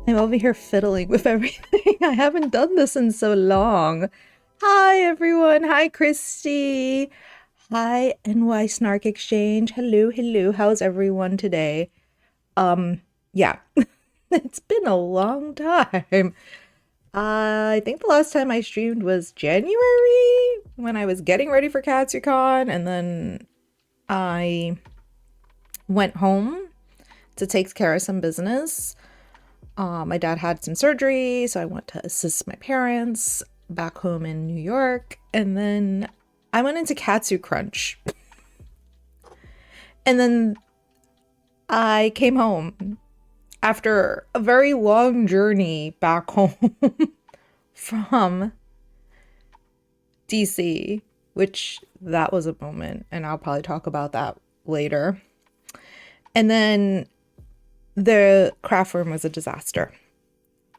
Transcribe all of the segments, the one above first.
I'm over here fiddling with everything. I haven't done this in so long. Hi, everyone. Hi, Christy. Hi, NY Snark Exchange. Hello, hello. How's everyone today? Yeah, it's been a long time. I think the last time I streamed was January when I was getting ready for Katsucon, and then I went home to take care of some business. My dad had some surgery, so I went to assist my parents back home in New York, and then I went into Katsucon. And then I came home after a very long journey back home from DC, which that was a moment, and I'll probably talk about that later. And then the craft room was a disaster.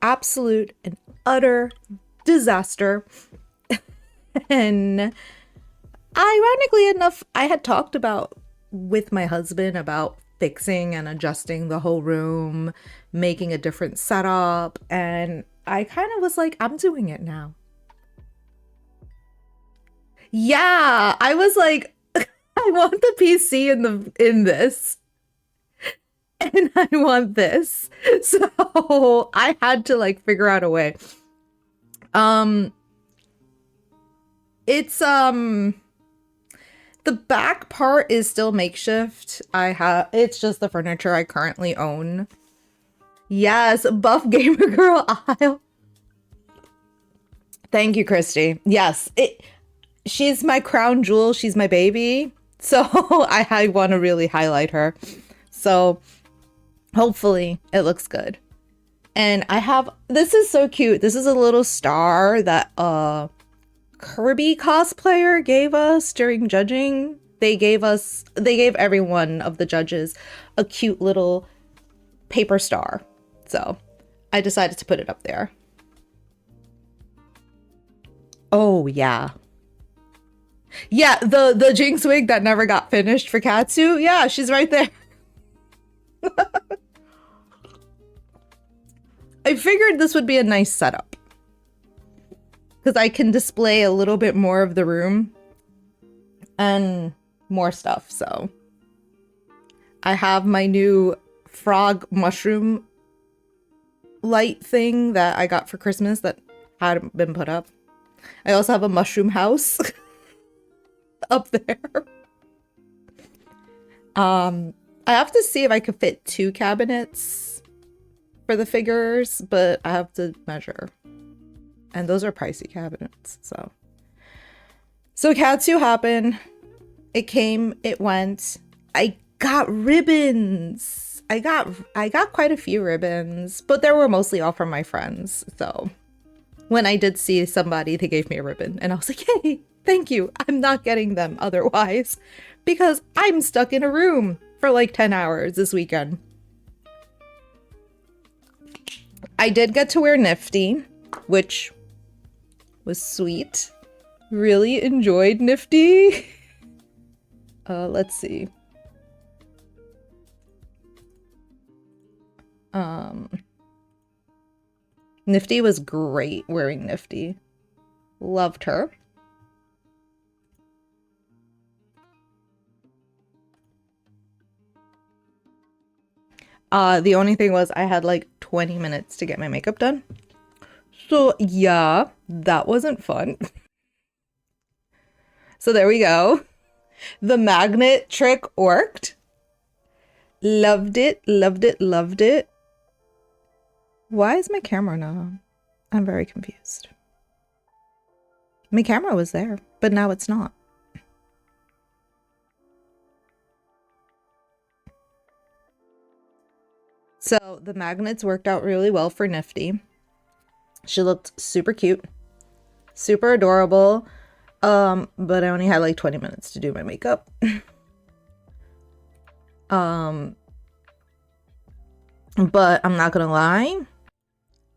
Absolute and utter disaster. And ironically enough, I had talked about with my husband about fixing and adjusting the whole room, making a different setup, and I kind of was like, I'm doing it now. Yeah, I was like, I want the PC in this. And I want this. So I had to like figure out a way. It's the back part is still makeshift. It's just the furniture I currently own. Yes, buff gamer girl aisle. Thank you, Christy. Yes, she's my crown jewel. She's my baby. So I want to really highlight her. So hopefully it looks good. And this is so cute. This is a little star that Kirby cosplayer gave us during judging. They gave every one of the judges a cute little paper star. So I decided to put it up there. Oh yeah. Yeah, the Jinx wig that never got finished for Katsu. Yeah, she's right there. I figured this would be a nice setup because I can display a little bit more of the room and more stuff. So I have my new frog mushroom light thing that I got for Christmas that hadn't been put up. I also have a mushroom house up there. I have to see if I could fit 2 cabinets for the figures, but I have to measure. And those are pricey cabinets, so. So Katsu happened. It came, it went. I got ribbons. I got quite a few ribbons, but they were mostly all from my friends. So when I did see somebody, they gave me a ribbon and I was like, hey, thank you. I'm not getting them otherwise because I'm stuck in a room for like 10 hours this weekend. I did get to wear Nifty, which was sweet. Really enjoyed Nifty. Let's see. Nifty was great wearing Nifty. Loved her. The only thing was I had like 20 minutes to get my makeup done. So yeah, that wasn't fun. So there we go. The magnet trick worked. Loved it, loved it, loved it. Why is my camera not on? I'm very confused. My camera was there, but now it's not. So the magnets worked out really well for Nifty. She looked super cute, super adorable. But I only had like 20 minutes to do my makeup. But I'm not gonna lie,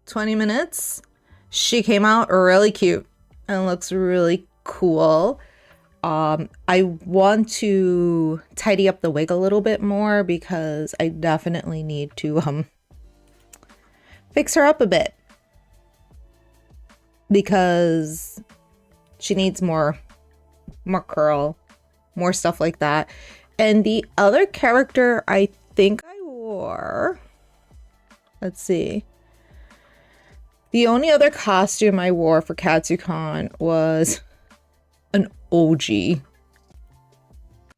20 minutes, she came out really cute and looks really cool. I want to tidy up the wig a little bit more because I definitely need to fix her up a bit because she needs more curl, more stuff like that. And the other character I think I wore, let's see. The only other costume I wore for Katsucon was an OG.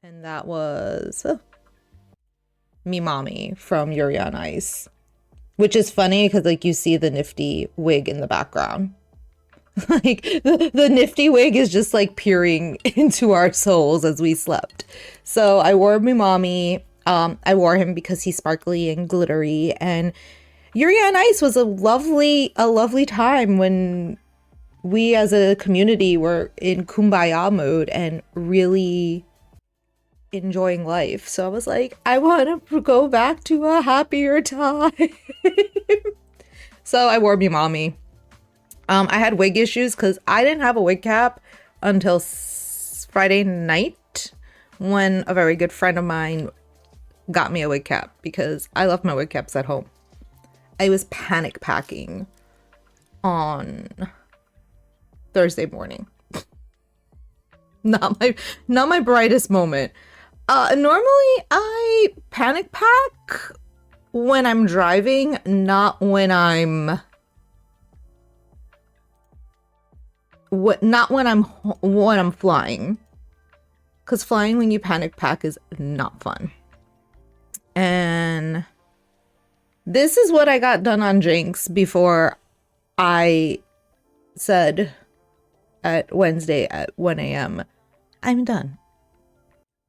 And that was Mimami from Yuri on Ice. Which is funny because like you see the nifty wig in the background. Like the nifty wig is just like peering into our souls as we slept. So I wore Mimami. I wore him because he's sparkly and glittery, and Yuri on Ice was a lovely time when we as a community were in kumbaya mode and really enjoying life. So I was like, I want to go back to a happier time. So I wore Mimami. I had wig issues because I didn't have a wig cap until Friday night when a very good friend of mine got me a wig cap because I left my wig caps at home. I was panic packing on Thursday morning. Not my brightest moment. Normally I panic pack when I'm driving, not when I'm flying. Because flying when you panic pack is not fun. And this is what I got done on Jinx before I said at Wednesday at 1 a.m. I'm done.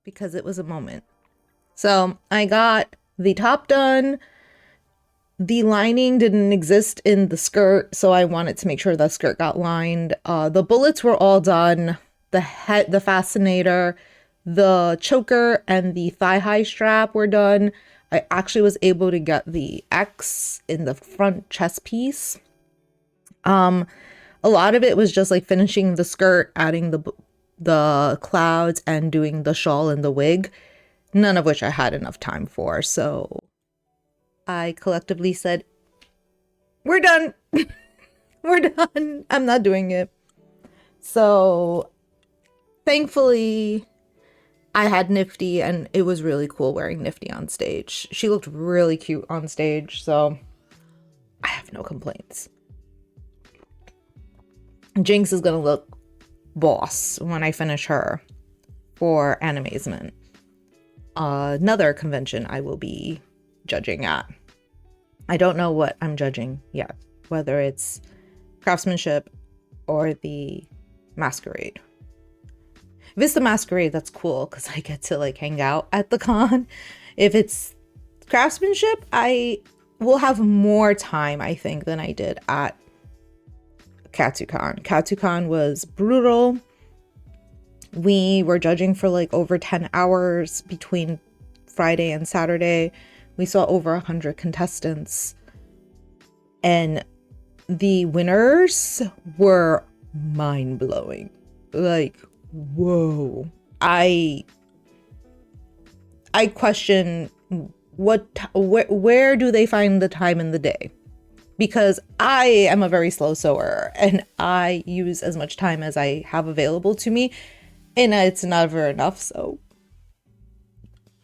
Because it was a moment. So I got the top done. The lining didn't exist in the skirt, so I wanted to make sure the skirt got lined. The bullets were all done. The fascinator, the choker, and the thigh-high strap were done. I actually was able to get the X in the front chest piece. A lot of it was just like finishing the skirt, adding the clouds, and doing the shawl and the wig. None of which I had enough time for, so I collectively said, we're done. We're done. I'm not doing it. So thankfully I had Nifty, and it was really cool wearing Nifty on stage. She looked really cute on stage, so I have no complaints. Jinx is gonna look boss when I finish her for Animazement. Another convention I will be judging at. I don't know what I'm judging yet, whether it's craftsmanship or the masquerade. If it's the masquerade, that's cool because I get to like hang out at the con. If it's craftsmanship, I will have more time, I think, than I did at Katsucon. Katsucon was brutal. We were judging for like over 10 hours between Friday and Saturday. We saw over 100 contestants. And the winners were mind-blowing. Like, whoa. I question where do they find the time in the day? Because I am a very slow sewer and I use as much time as I have available to me, and it's never enough. So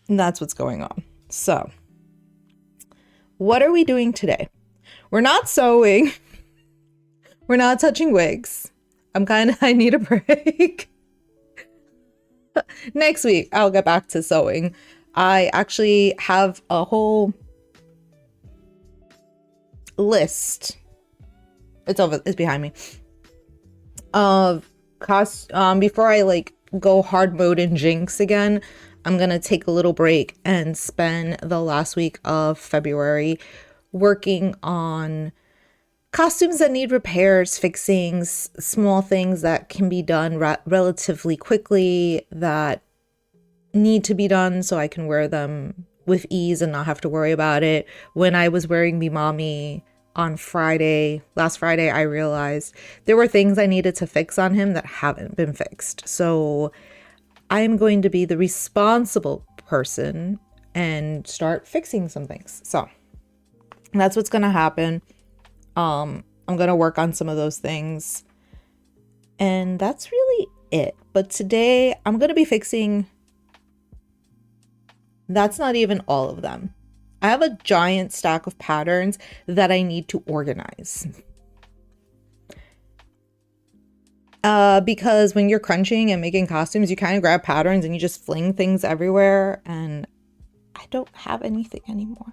that's what's going on. So what are we doing today? We're not sewing. We're not touching wigs. I need a break. Next week, I'll get back to sewing. I actually have a whole list. It's behind me. Of before I like go hard mode in Jinx again, I'm gonna take a little break and spend the last week of February working on costumes that need repairs, fixings, small things that can be done relatively quickly that need to be done so I can wear them with ease and not have to worry about it. When I was wearing Mimami on last Friday, I realized there were things I needed to fix on him that haven't been fixed. So I am going to be the responsible person and start fixing some things. So that's what's going to happen. I'm gonna work on some of those things. And that's really it. But today I'm gonna be fixing, that's not even all of them. I have a giant stack of patterns that I need to organize. Because when you're crunching and making costumes, you kind of grab patterns and you just fling things everywhere, and I don't have anything anymore.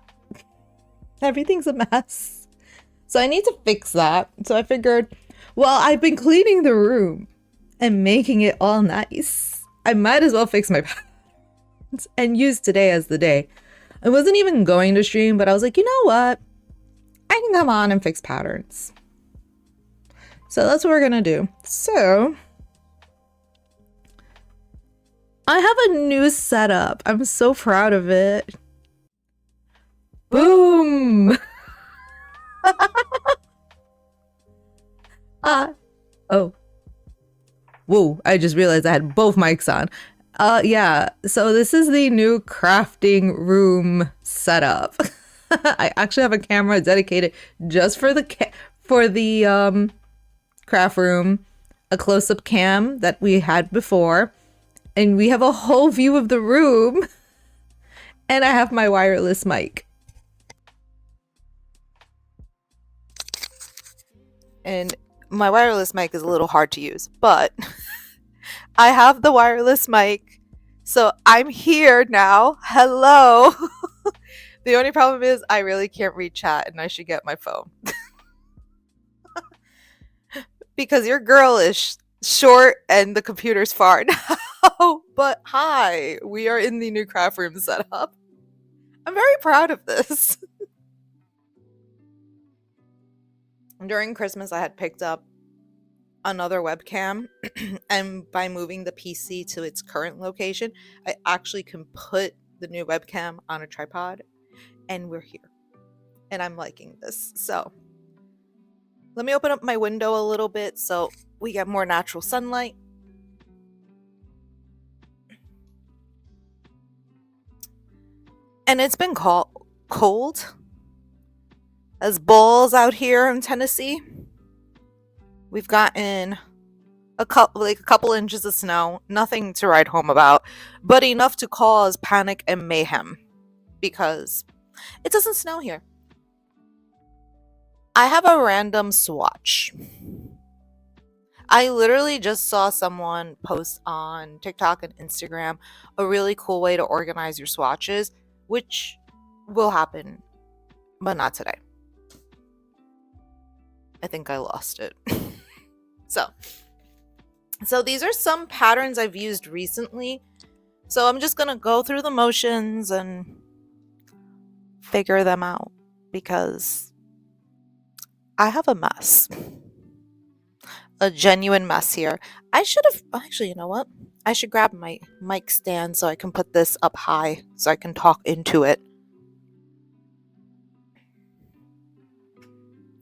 Everything's a mess. So I need to fix that. So I figured, well, I've been cleaning the room and making it all nice. I might as well fix my patterns and use today as the day. I wasn't even going to stream, but I was like, you know what? I can come on and fix patterns. So that's what we're gonna do. So I have a new setup. I'm so proud of it. Boom! Oh. Whoa, I just realized I had both mics on. Yeah, so this is the new crafting room setup. I actually have a camera dedicated just for the craft room, a close-up cam that we had before, and we have a whole view of the room, and I have my wireless mic. And my wireless mic is a little hard to use, but I have the wireless mic, so I'm here now. Hello. The only problem is I really can't read chat, and I should get my phone. Because your girl is short and the computer's far now. But hi, we are in the new craft room setup. I'm very proud of this. During Christmas, I had picked up another webcam, and by moving the PC to its current location, I actually can put the new webcam on a tripod, and we're here. And I'm liking this. So let me open up my window a little bit so we get more natural sunlight. And it's been cold as balls out here in Tennessee. We've gotten a couple inches of snow, nothing to write home about, but enough to cause panic and mayhem because it doesn't snow here. I have a random swatch. I literally just saw someone post on TikTok and Instagram a really cool way to organize your swatches, which will happen, but not today. I think I lost it. So these are some patterns I've used recently. So I'm just going to go through the motions and figure them out because I have a mess. A genuine mess here. I should have, actually, you know what? I should grab my mic stand so I can put this up high so I can talk into it.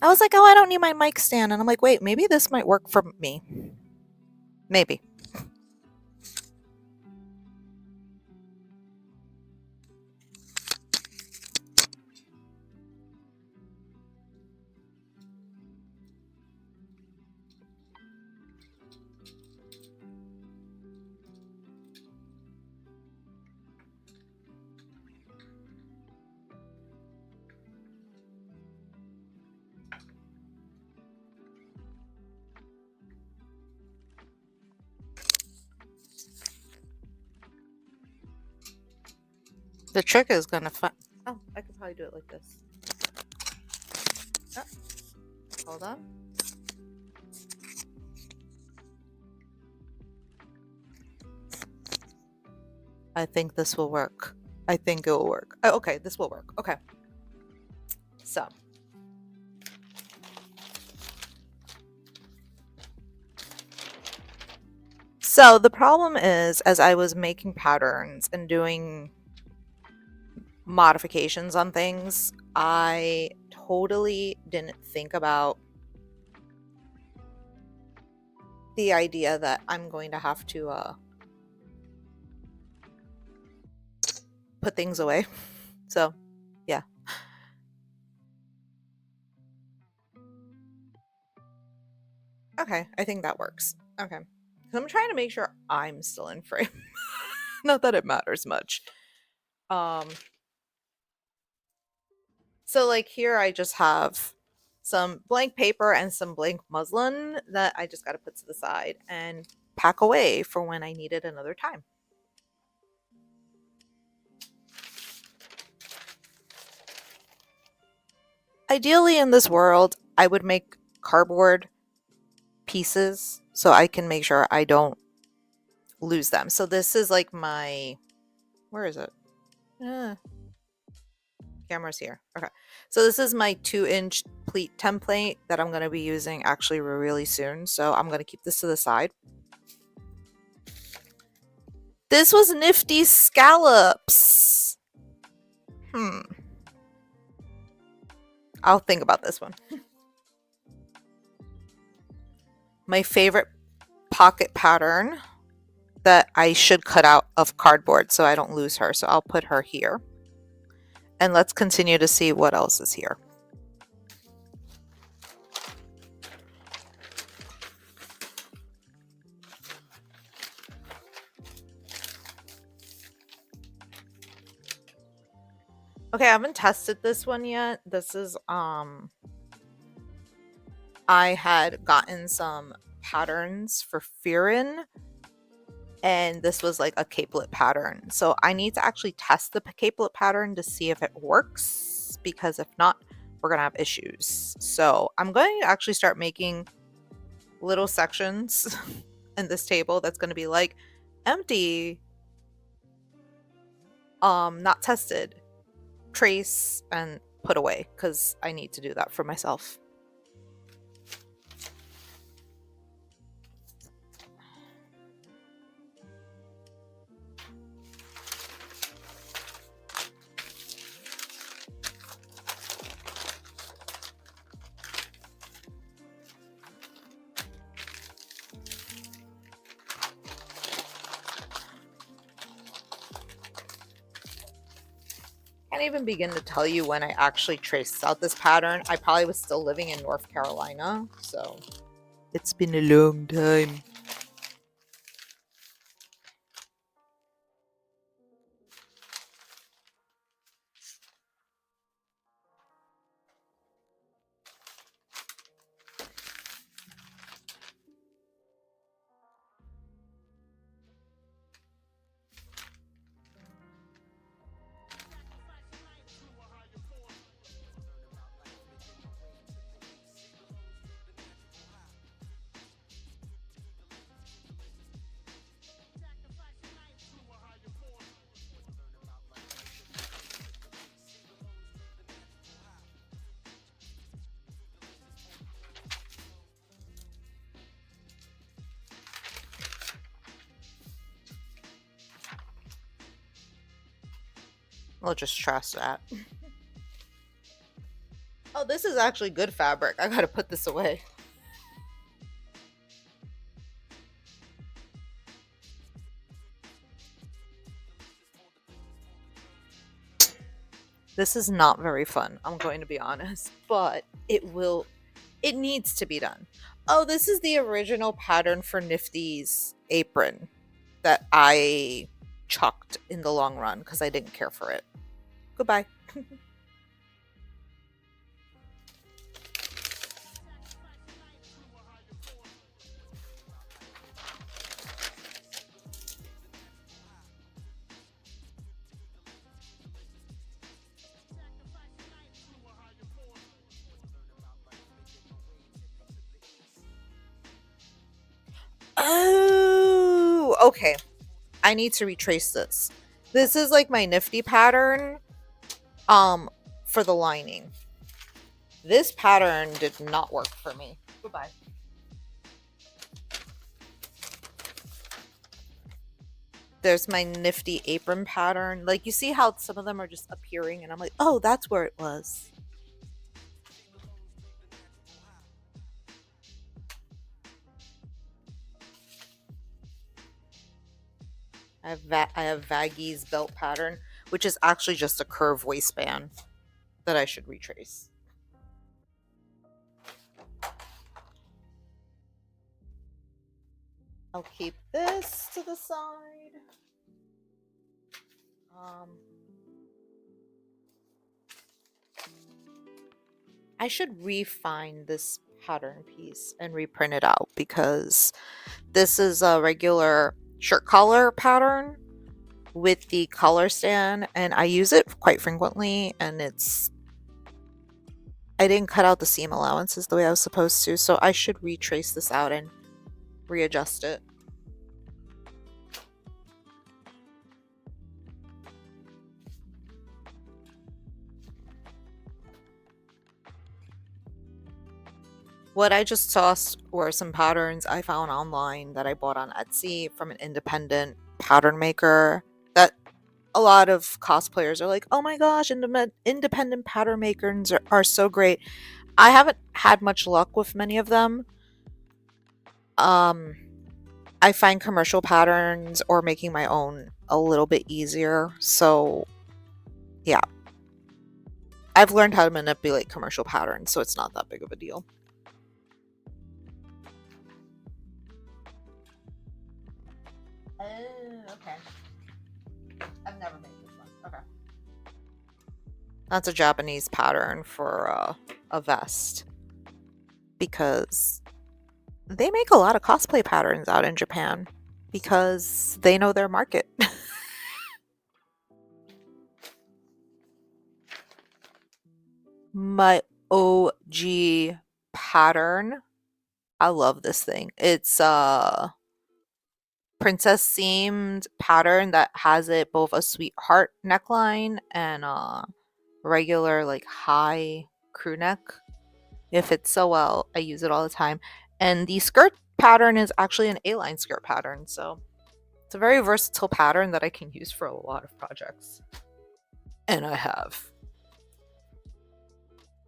I was like, oh, I don't need my mic stand. And I'm like, wait, maybe this might work for me. Maybe. The trick is gonna find. Oh, I could probably do it like this. Oh, hold on. I think this will work. I think it will work. Oh, okay, this will work. Okay. So the problem is, as I was making patterns and doing modifications on things, I totally didn't think about the idea that I'm going to have to put things away. So, yeah. Okay, I think that works. Okay. So I'm trying to make sure I'm still in frame. Not that it matters much. Um, so like here I just have some blank paper and some blank muslin that I just got to put to the side and pack away for when I need it another time. Ideally in this world, I would make cardboard pieces so I can make sure I don't lose them. So this is like my, where is it? Uh, Camera's here. Okay. So this is my 2-inch pleat template that I'm going to be using actually really soon. So I'm going to keep this to the side. This was nifty scallops. I'll think about this one. My favorite pocket pattern that I should cut out of cardboard so I don't lose her. So I'll put her here. And let's continue to see what else is here. Okay, I haven't tested this one yet. This is I had gotten some patterns for Fearin, and this was like a capelet pattern. So I need to actually test the capelet pattern to see if it works, because if not, we're gonna have issues. So I'm going to actually start making little sections in this table that's going to be like empty, not tested, trace, and put away, because I need to do that for myself. Can't even begin to tell you when I actually traced out this pattern. I probably was still living in North Carolina, so it's been a long time. We'll just trust that. Oh, this is actually good fabric. I gotta put this away. This is not very fun, I'm going to be honest, but it needs to be done. Oh, this is the original pattern for Nifty's apron that I chucked in the long run because I didn't care for it. Goodbye. Oh, okay. I need to retrace this. This is like my Nifty pattern for the lining. This pattern did not work for me. Goodbye. There's my Nifty apron pattern. Like, you see how some of them are just appearing and I'm like, oh, that's where it was. I have Vaggy's belt pattern, which is actually just a curved waistband that I should retrace. I'll keep this to the side. Um, I should refine this pattern piece and reprint it out because this is a regular shirt collar pattern with the collar stand, and I use it quite frequently, and I didn't cut out the seam allowances the way I was supposed to, so I should retrace this out and readjust it. What I just saw were some patterns I found online that I bought on Etsy from an independent pattern maker that a lot of cosplayers are like, oh my gosh, independent pattern makers are so great. I haven't had much luck with many of them. Um, I find commercial patterns or making my own a little bit easier. So, yeah, I've learned how to manipulate commercial patterns, so it's not that big of a deal. Oh, okay. I've never made this one. Okay. That's a Japanese pattern for a vest because they make a lot of cosplay patterns out in Japan because they know their market. My OG pattern. I love this thing. It's a princess themed pattern that has it both a sweetheart neckline and a regular like high crew neck. It fits so well. I use it all the time. And the skirt pattern is actually an A-line skirt pattern, so it's a very versatile pattern that I can use for a lot of projects. And I have.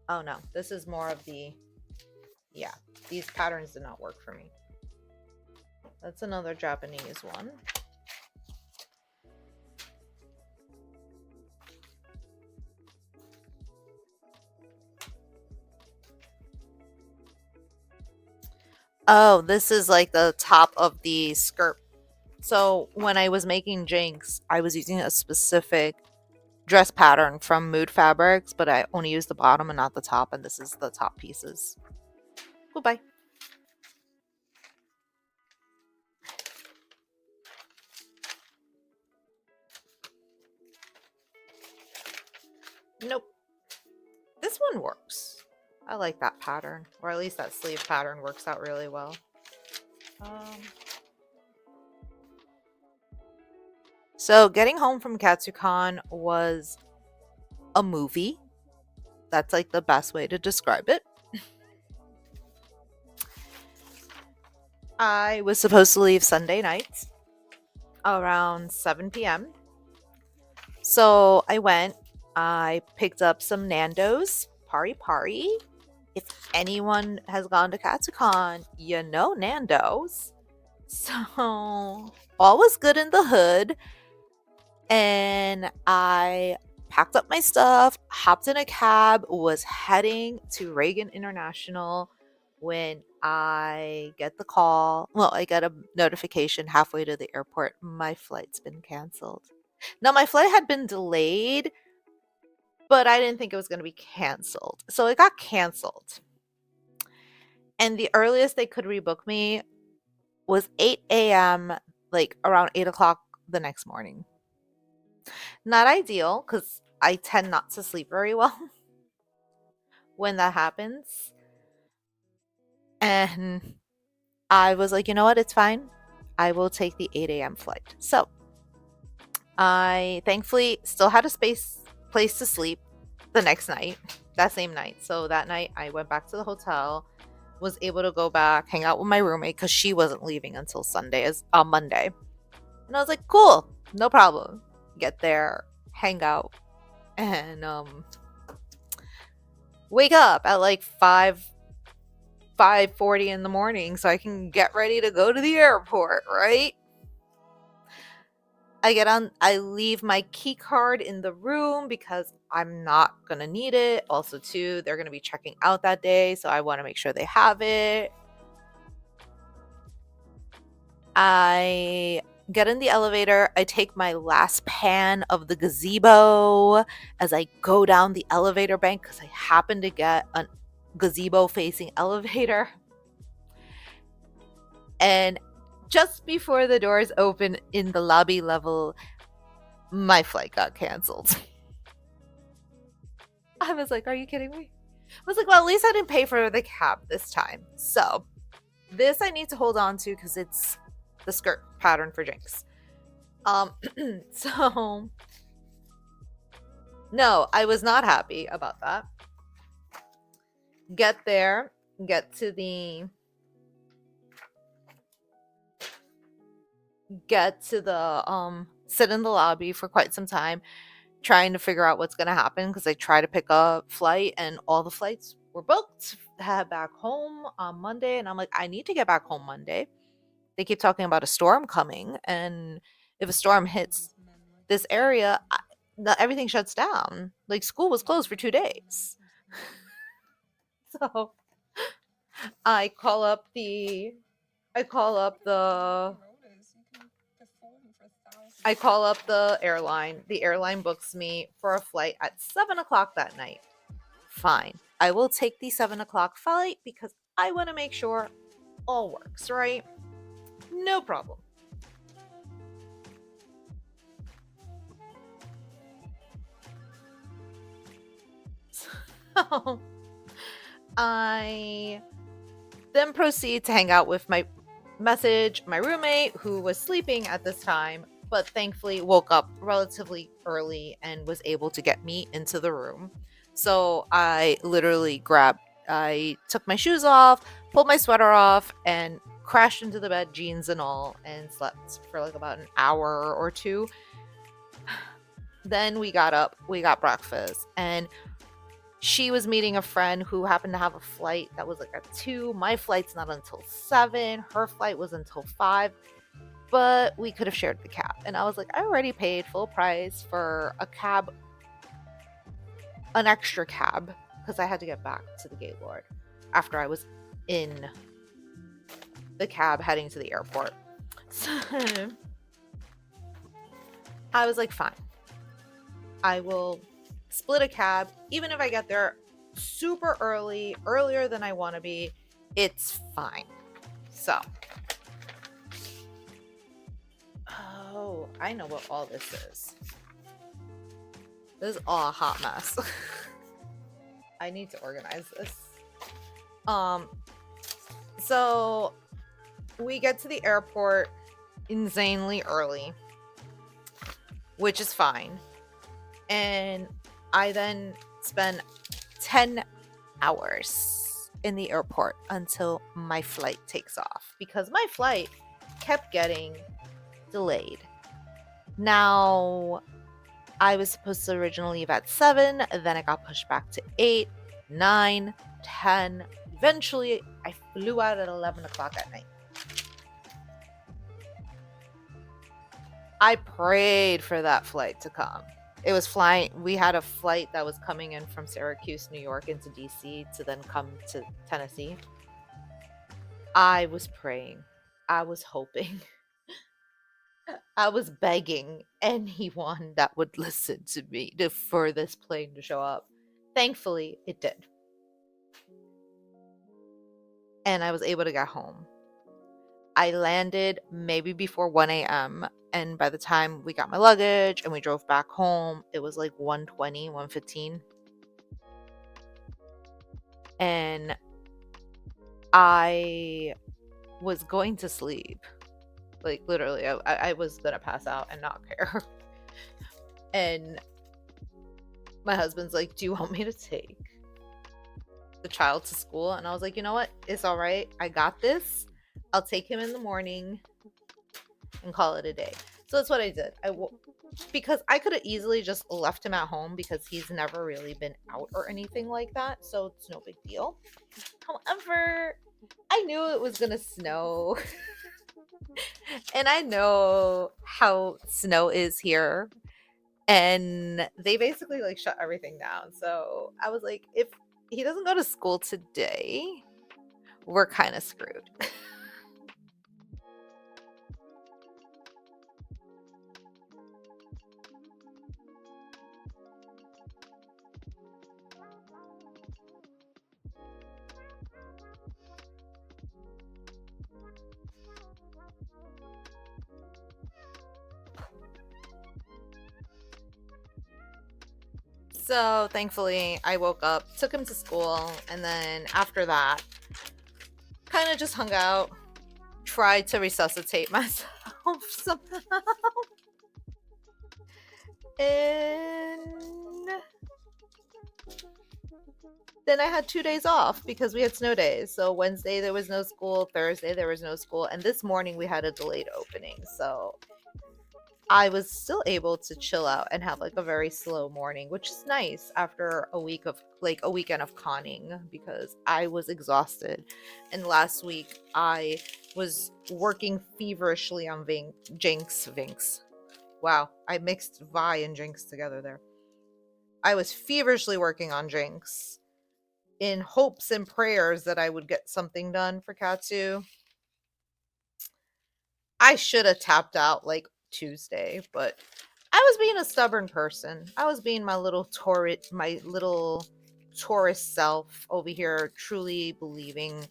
Oh no, this is more of the, yeah, these patterns did not work for me. That's another Japanese one. Oh, this is like the top of the skirt. So when I was making Jinx, I was using a specific dress pattern from Mood Fabrics, but I only used the bottom and not the top, and this is the top pieces. Goodbye. Nope. This one works. I like that pattern, or at least that sleeve pattern works out really well. So getting home from Katsucon was a movie. That's like the best way to describe it. I was supposed to leave Sunday night around 7 p.m. So I went, I picked up some Nando's, pari pari. If anyone has gone to Katsucon, you know Nando's. So all was good in the hood. And I packed up my stuff, hopped in a cab, was heading to Reagan International when I get the call. Well, I get a notification halfway to the airport. My flight's been canceled. Now, my flight had been delayed, but I didn't think it was going to be canceled. So it got canceled. And the earliest they could rebook me was 8 a.m., like around 8 o'clock the next morning. Not ideal because I tend not to sleep very well when that happens. And I was like, you know what? It's fine. I will take the 8 a.m. flight. So I thankfully still had a place to sleep the next night, that same night. So that night I went back to the hotel, was able to go back, hang out with my roommate because she wasn't leaving until Monday. And I was like, cool, no problem. Get there, hang out, and wake up at like 5:40 in the morning so I can get ready to go to the airport, right? I leave my key card in the room because I'm not going to need it. Also, too, they're going to be checking out that day, so I want to make sure they have it. I get in the elevator. I take my last pan of the gazebo as I go down the elevator bank because I happen to get a gazebo facing elevator. And just before the doors open in the lobby level, my flight got canceled. I was like, are you kidding me? I was like, well, at least I didn't pay for the cab this time. So this I need to hold on to because it's the skirt pattern for Jinx. Um, so no, I was not happy about that. Get there, get to the sit in the lobby for quite some time trying to figure out what's going to happen because I try to pick a flight and all the flights were booked to head back home on Monday, and I'm like, I need to get back home Monday. They keep talking about a storm coming, and if a storm hits this area, everything shuts down. Like school was closed for 2 days. So I call up the I call up the I call up the airline. The airline books me for a flight at 7 o'clock that night. Fine. I will take the 7 o'clock flight because I want to make sure all works, right? No problem. So I then proceed to hang out with my roommate who was sleeping at this time, but thankfully woke up relatively early and was able to get me into the room. So I took my shoes off, pulled my sweater off, and crashed into the bed, jeans and all, and slept for like about an hour or two. Then we got up, we got breakfast, and she was meeting a friend who happened to have a flight that was like at 2. My flight's not until 7. Her flight was until 5. But we could have shared the cab. And I was like, I already paid full price for a cab, an extra cab, because I had to get back to the Gaylord after I was in the cab heading to the airport. So I was like, fine. I will split a cab, even if I get there super early, earlier than I want to be, it's fine. So, oh, I know what all this is. This is all a hot mess. I need to organize this. So we get to the airport insanely early, which is fine. And I then spend 10 hours in the airport until my flight takes off because my flight kept getting delayed. Now, I was supposed to originally leave at 7, then it got pushed back to 8, 9, 10. Eventually, I flew out at 11 o'clock at night. I prayed for that flight to come. It was flying. We had a flight that was coming in from Syracuse, New York into DC to then come to Tennessee. I was praying. I was hoping. I was begging anyone that would listen to me for this plane to show up. Thankfully, it did. And I was able to get home. I landed maybe before 1 a.m. And by the time we got my luggage and we drove back home, it was like 1:20, 1:15. And I was going to sleep. Like literally, I was gonna pass out and not care. And my husband's like, do you want me to take the child to school? And I was like, you know what? It's all right. I got this. I'll take him in the morning and call it a day. So that's what I did. Because I could have easily just left him at home because he's never really been out or anything like that. So it's no big deal. However, I knew it was going to snow. And I know how snow is here. And they basically like shut everything down. So I was like, if he doesn't go to school today, we're kind of screwed. So thankfully, I woke up, took him to school, and then after that, kind of just hung out, tried to resuscitate myself somehow. And then I had 2 days off because we had snow days. So Wednesday there was no school, Thursday there was no school, and this morning we had a delayed opening. So I was still able to chill out and have like a very slow morning, which is nice after a week of like a weekend of conning because I was exhausted. And last week I was working feverishly on Jinx. Wow, I mixed Vi and Jinx together there. I was feverishly working on Jinx in hopes and prayers that I would get something done for Katsu. I should have tapped out like Tuesday, but I was being a stubborn person. I was being my little tourist self over here, truly believing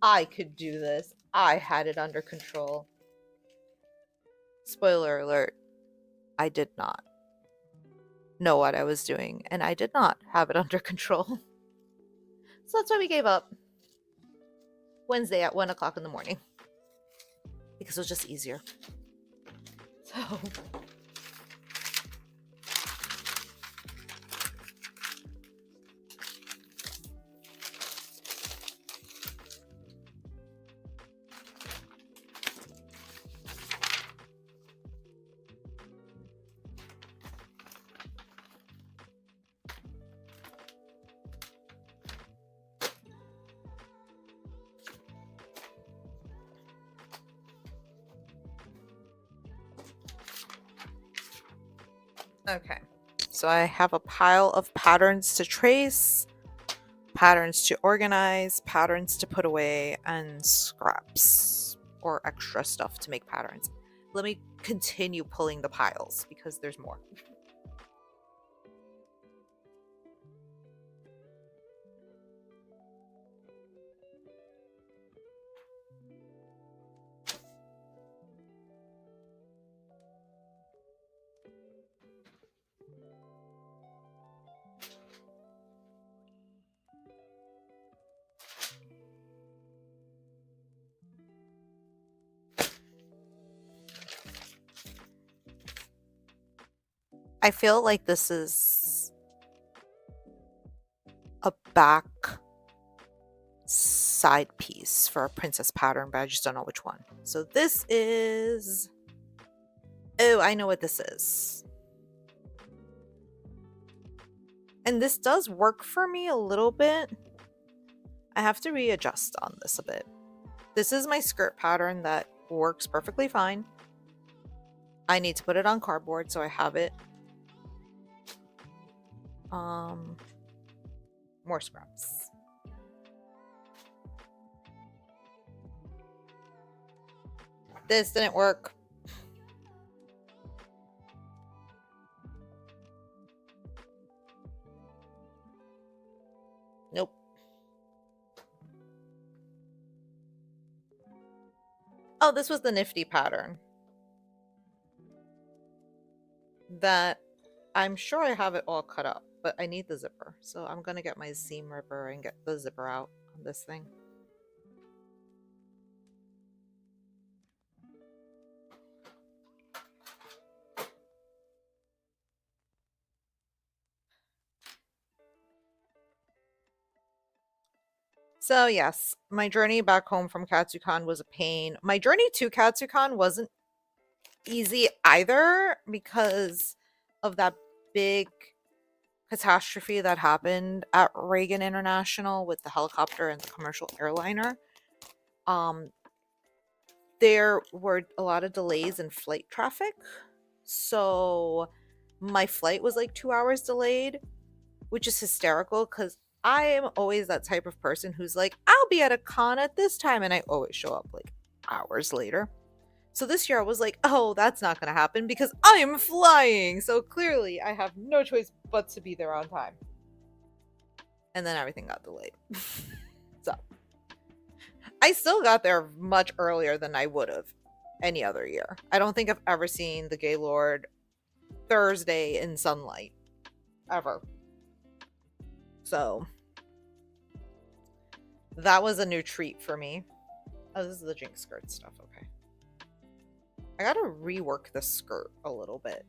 I could do this. I had it under control. Spoiler alert, I did not know what I was doing, and I did not have it under control. So that's why we gave up Wednesday at 1 o'clock in the morning because it was just easier. So okay. So I have a pile of patterns to trace, patterns to organize, patterns to put away, and scraps or extra stuff to make patterns. Let me continue pulling the piles because there's more. I feel like this is a back side piece for a princess pattern, but I just don't know which one. So this is... Oh, I know what this is. And this does work for me a little bit. I have to readjust on this a bit. This is my skirt pattern that works perfectly fine. I need to put it on cardboard so I have it. More scraps. This didn't work. Nope. Oh, this was the nifty pattern. That I'm sure I have it all cut up, but I need the zipper. So I'm going to get my seam ripper and get the zipper out on this thing. So yes, my journey back home from Katsucon was a pain. My journey to Katsucon wasn't easy either because of that big catastrophe that happened at Reagan International with the helicopter and the commercial airliner. There were a lot of delays in flight traffic. So my flight was like 2 hours delayed, which is hysterical because I am always that type of person who's like, I'll be at a con at this time. And I always show up like hours later. So this year I was like, oh, that's not going to happen because I am flying. So clearly I have no choice but to be there on time. And then everything got delayed. So I still got there much earlier than I would have any other year. I don't think I've ever seen the Gaylord Thursday in sunlight. Ever. So that was a new treat for me. Oh, this is the Jinx skirt stuff. Okay. I gotta rework the skirt a little bit.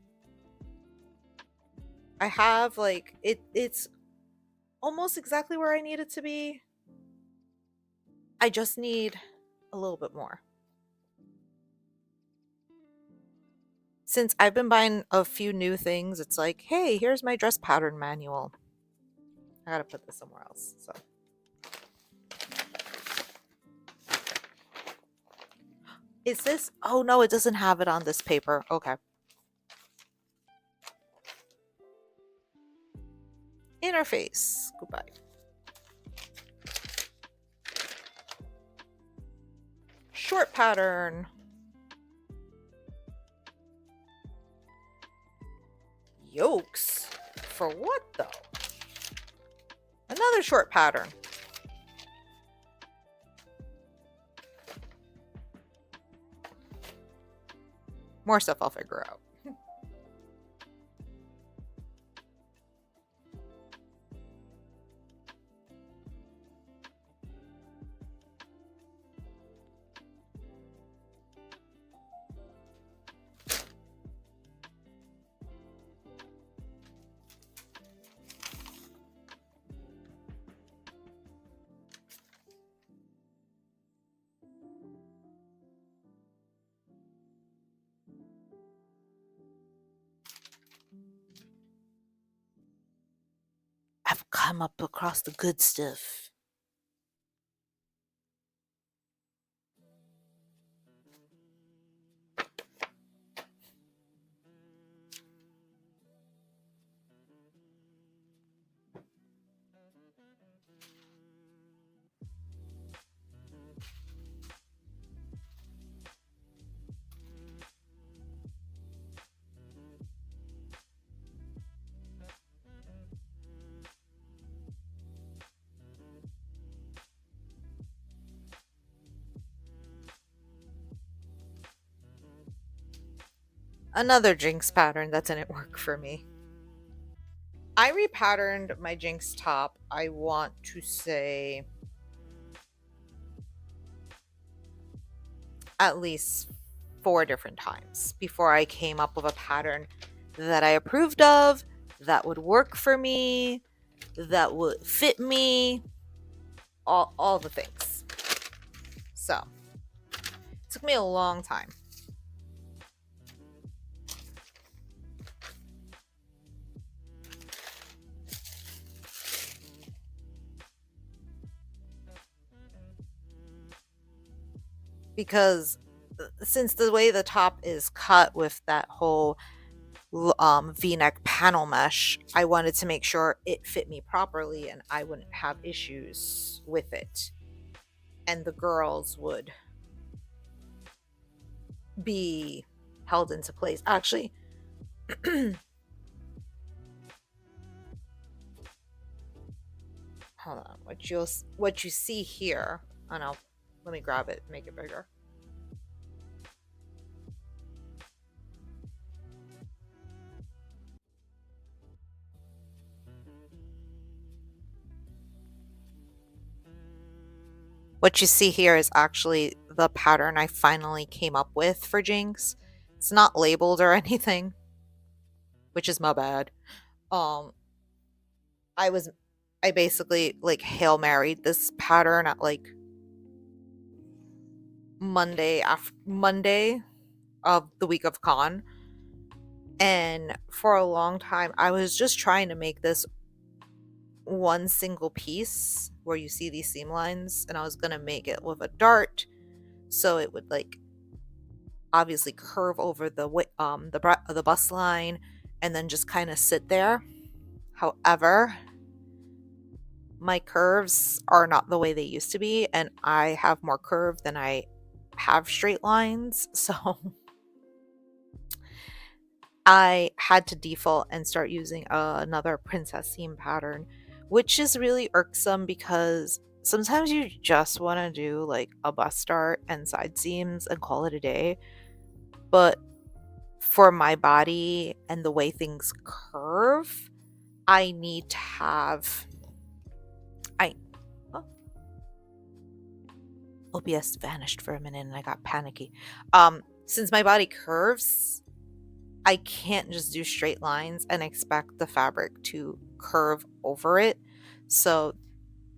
I have like it's almost exactly where I need it to be. I just need a little bit more. Since I've been buying a few new things, it's like, hey, here's my dress pattern manual. I gotta put this somewhere else. So is this? Oh no, it doesn't have it on this paper. Okay. Interface. Goodbye. Short pattern. Yokes. For what though? Another short pattern. More stuff I'll figure out. I've come up across the good stuff. Another Jinx pattern that didn't work for me. I repatterned my Jinx top, I want to say at least 4 different times before I came up with a pattern that I approved of, that would work for me, that would fit me, all the things. So, it took me a long time. Because since the way the top is cut with that whole v-neck panel mesh, I wanted to make sure it fit me properly and I wouldn't have issues with it, and the girls would be held into place. Actually, hold on. What you see here, oh no, let me grab it, make it bigger. What you see here is actually the pattern I finally came up with for Jinx. It's not labeled or anything, which is my bad. Um, I basically like Hail Married this pattern at like Monday of the week of con. And for a long time I was just trying to make this one single piece where you see these seam lines, and I was going to make it with a dart so it would like obviously curve over the bust line and then just kind of sit there. However, my curves are not the way they used to be, and I have more curve than I have straight lines. So I had to default and start using another princess seam pattern, which is really irksome because sometimes you just want to do like a bust dart and side seams and call it a day. But for my body and the way things curve, I need to have OBS vanished for a minute and I got panicky. Since my body curves, I can't just do straight lines and expect the fabric to curve over it. So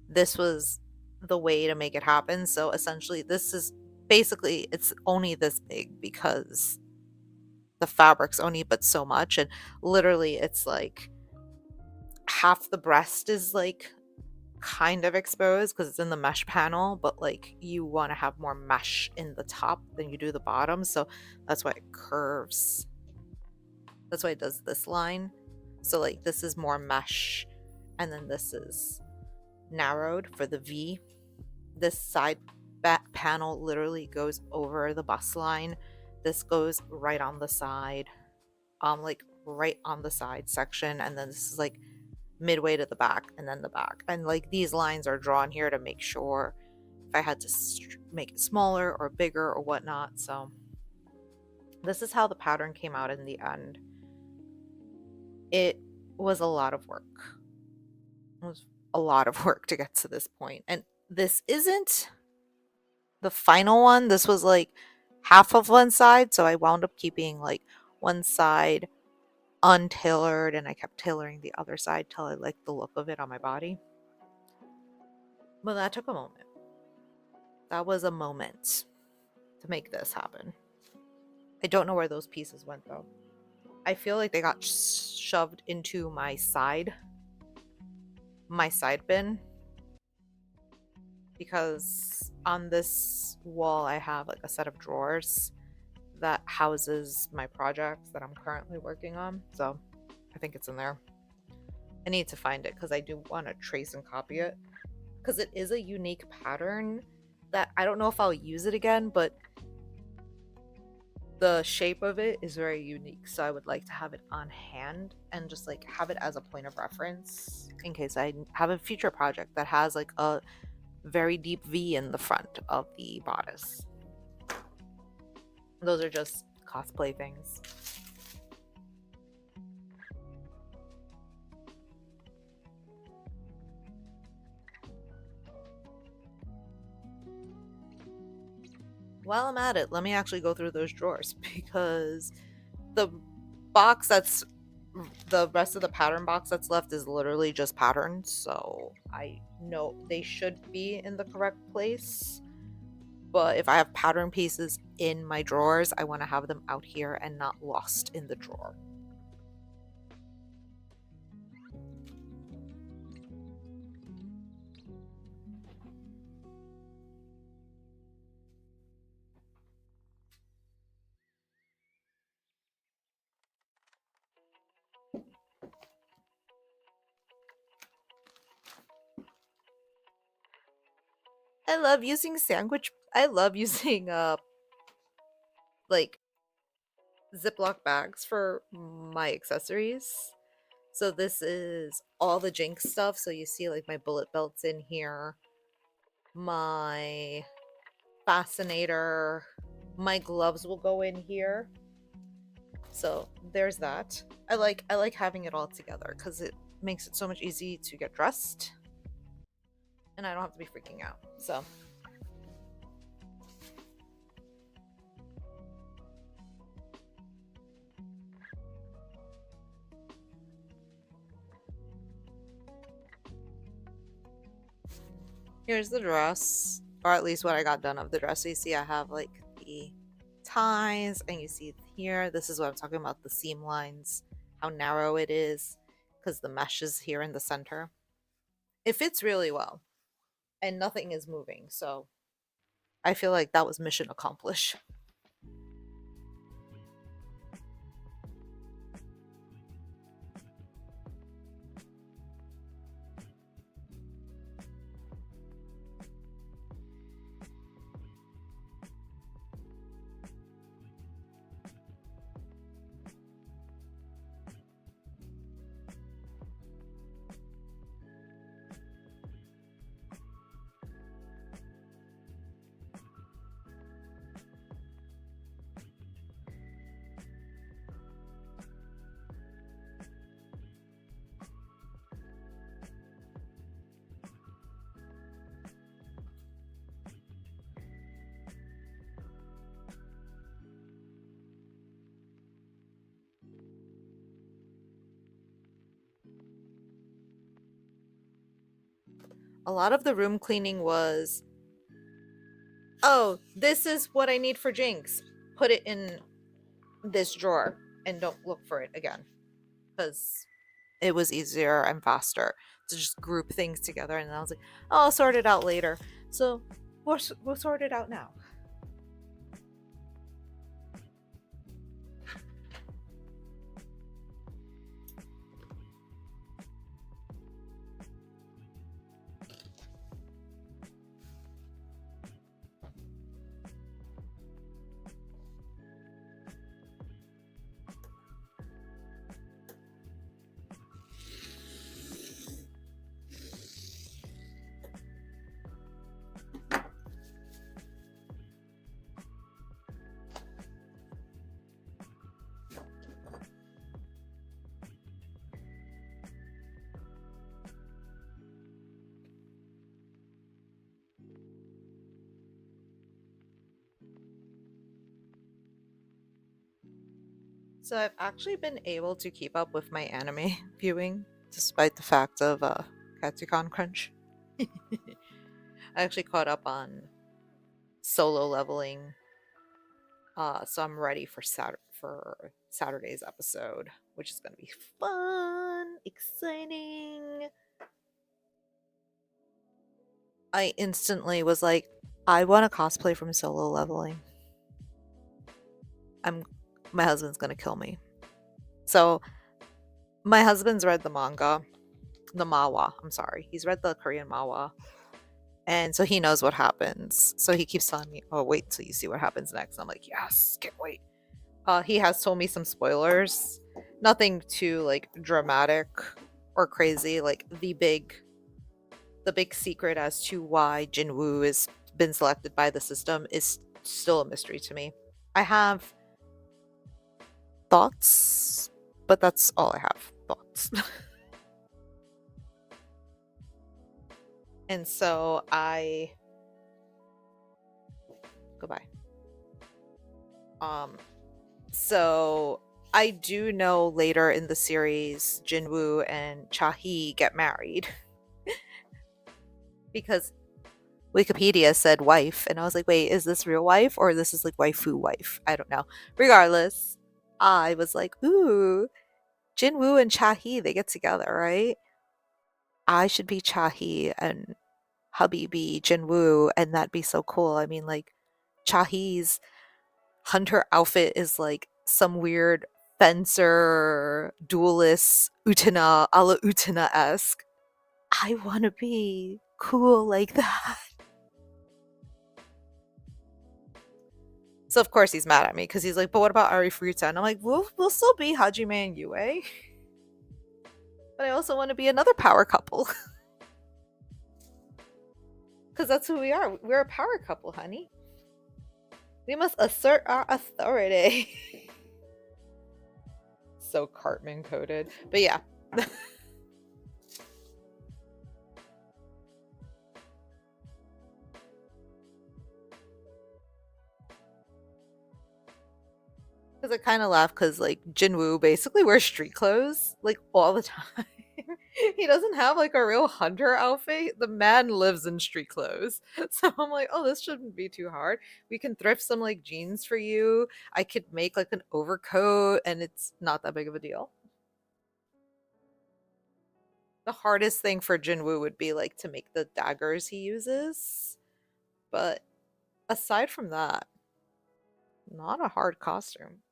this was the way to make it happen. So essentially, this is basically it's only this big because the fabric's only but so much, and literally it's like half the breast is like kind of exposed because it's in the mesh panel, but like you want to have more mesh in the top than you do the bottom, so that's why it curves. That's why it does this line. So like this is more mesh, and then this is narrowed for the V. This side back panel literally goes over the bust line. This goes right on the side, like right on the side section, and then this is like midway to the back and then the back. And like these lines are drawn here to make sure if I had to make it smaller or bigger or whatnot. So this is how the pattern came out in the end. It was a lot of work. It was a lot of work to get to this point. And this isn't the final one. This was like half of one side. So I wound up keeping like one side untailored and I kept tailoring the other side till I liked the look of it on my body. But that took a moment. That was a moment to make this happen. I don't know where those pieces went though. I feel like they got shoved into my side bin, because on this wall I have like a set of drawers that houses my projects that I'm currently working on. So I think it's in there. I need to find it because I do want to trace and copy it, because it is a unique pattern that I don't know if I'll use it again, but the shape of it is very unique. So I would like to have it on hand and just like have it as a point of reference in case I have a future project that has like a very deep V in the front of the bodice. Those are just cosplay things. While I'm at it, let me actually go through those drawers, because the box that's the rest of the pattern box that's left is literally just patterns, so I know they should be in the correct place. But if I have pattern pieces in my drawers, I want to have them out here and not lost in the drawer. I love using like Ziploc bags for my accessories. So this is all the Jinx stuff. So you see like my bullet belts in here, my fascinator, my gloves will go in here. So there's that. I like having it all together because it makes it so much easy to get dressed and I don't have to be freaking out. So here's the dress, or at least what I got done of the dress. So you see I have like the ties, and you see here, this is what I'm talking about, the seam lines, how narrow it is, because the mesh is here in the center. It fits really well, and nothing is moving, so I feel like that was mission accomplished. A lot of the room cleaning was, oh, this is what I need for Jinx. Put it in this drawer and don't look for it again. Because it was easier and faster to just group things together. And I was like, oh, I'll sort it out later. So we'll sort it out now. So I've actually been able to keep up with my anime viewing despite the fact of Katsucon crunch. I actually caught up on solo leveling, so I'm ready for Saturday's episode, which is gonna be fun, exciting. I instantly was like, I want to cosplay from solo leveling. I'm my husband's gonna kill me. So my husband's read the manga, the manhwa. I'm sorry, he's read the Korean manhwa, and so he knows what happens. So he keeps telling me, "Oh, wait till you see what happens next." I'm like, "Yes, can't wait." He has told me some spoilers, nothing too like dramatic or crazy. Like the big secret as to why Jinwoo has been selected by the system is still a mystery to me. I have thoughts, but that's all I have. Thoughts. And so I goodbye. Um so I do know later in the series Jinwoo and Chahi get married because Wikipedia said wife, and I was like, wait, is this real wife or this is like waifu wife? I don't know. Regardless, I was like, ooh, Jinwoo and Chahi, they get together, right? I should be Chahi and hubby be Jinwoo, and that'd be so cool. I mean, like, Chahi's hunter outfit is like some weird fencer, duelist, Utena, a la Utena esque. I want to be cool like that. So of course he's mad at me because he's like, but what about Ari Fruta? And I'm like, we'll still be Hajime and Yue. But I also want to be another power couple. Because that's who we are. We're a power couple, honey. We must assert our authority. So Cartman coded. But yeah. Because I kind of laugh because like Jinwoo basically wears street clothes like all the time. He doesn't have like a real hunter outfit. The man lives in street clothes. So I'm like, oh, this shouldn't be too hard. We can thrift some like jeans for you. I could make like an overcoat and it's not that big of a deal. The hardest thing for Jinwoo would be like to make the daggers he uses. But aside from that, not a hard costume.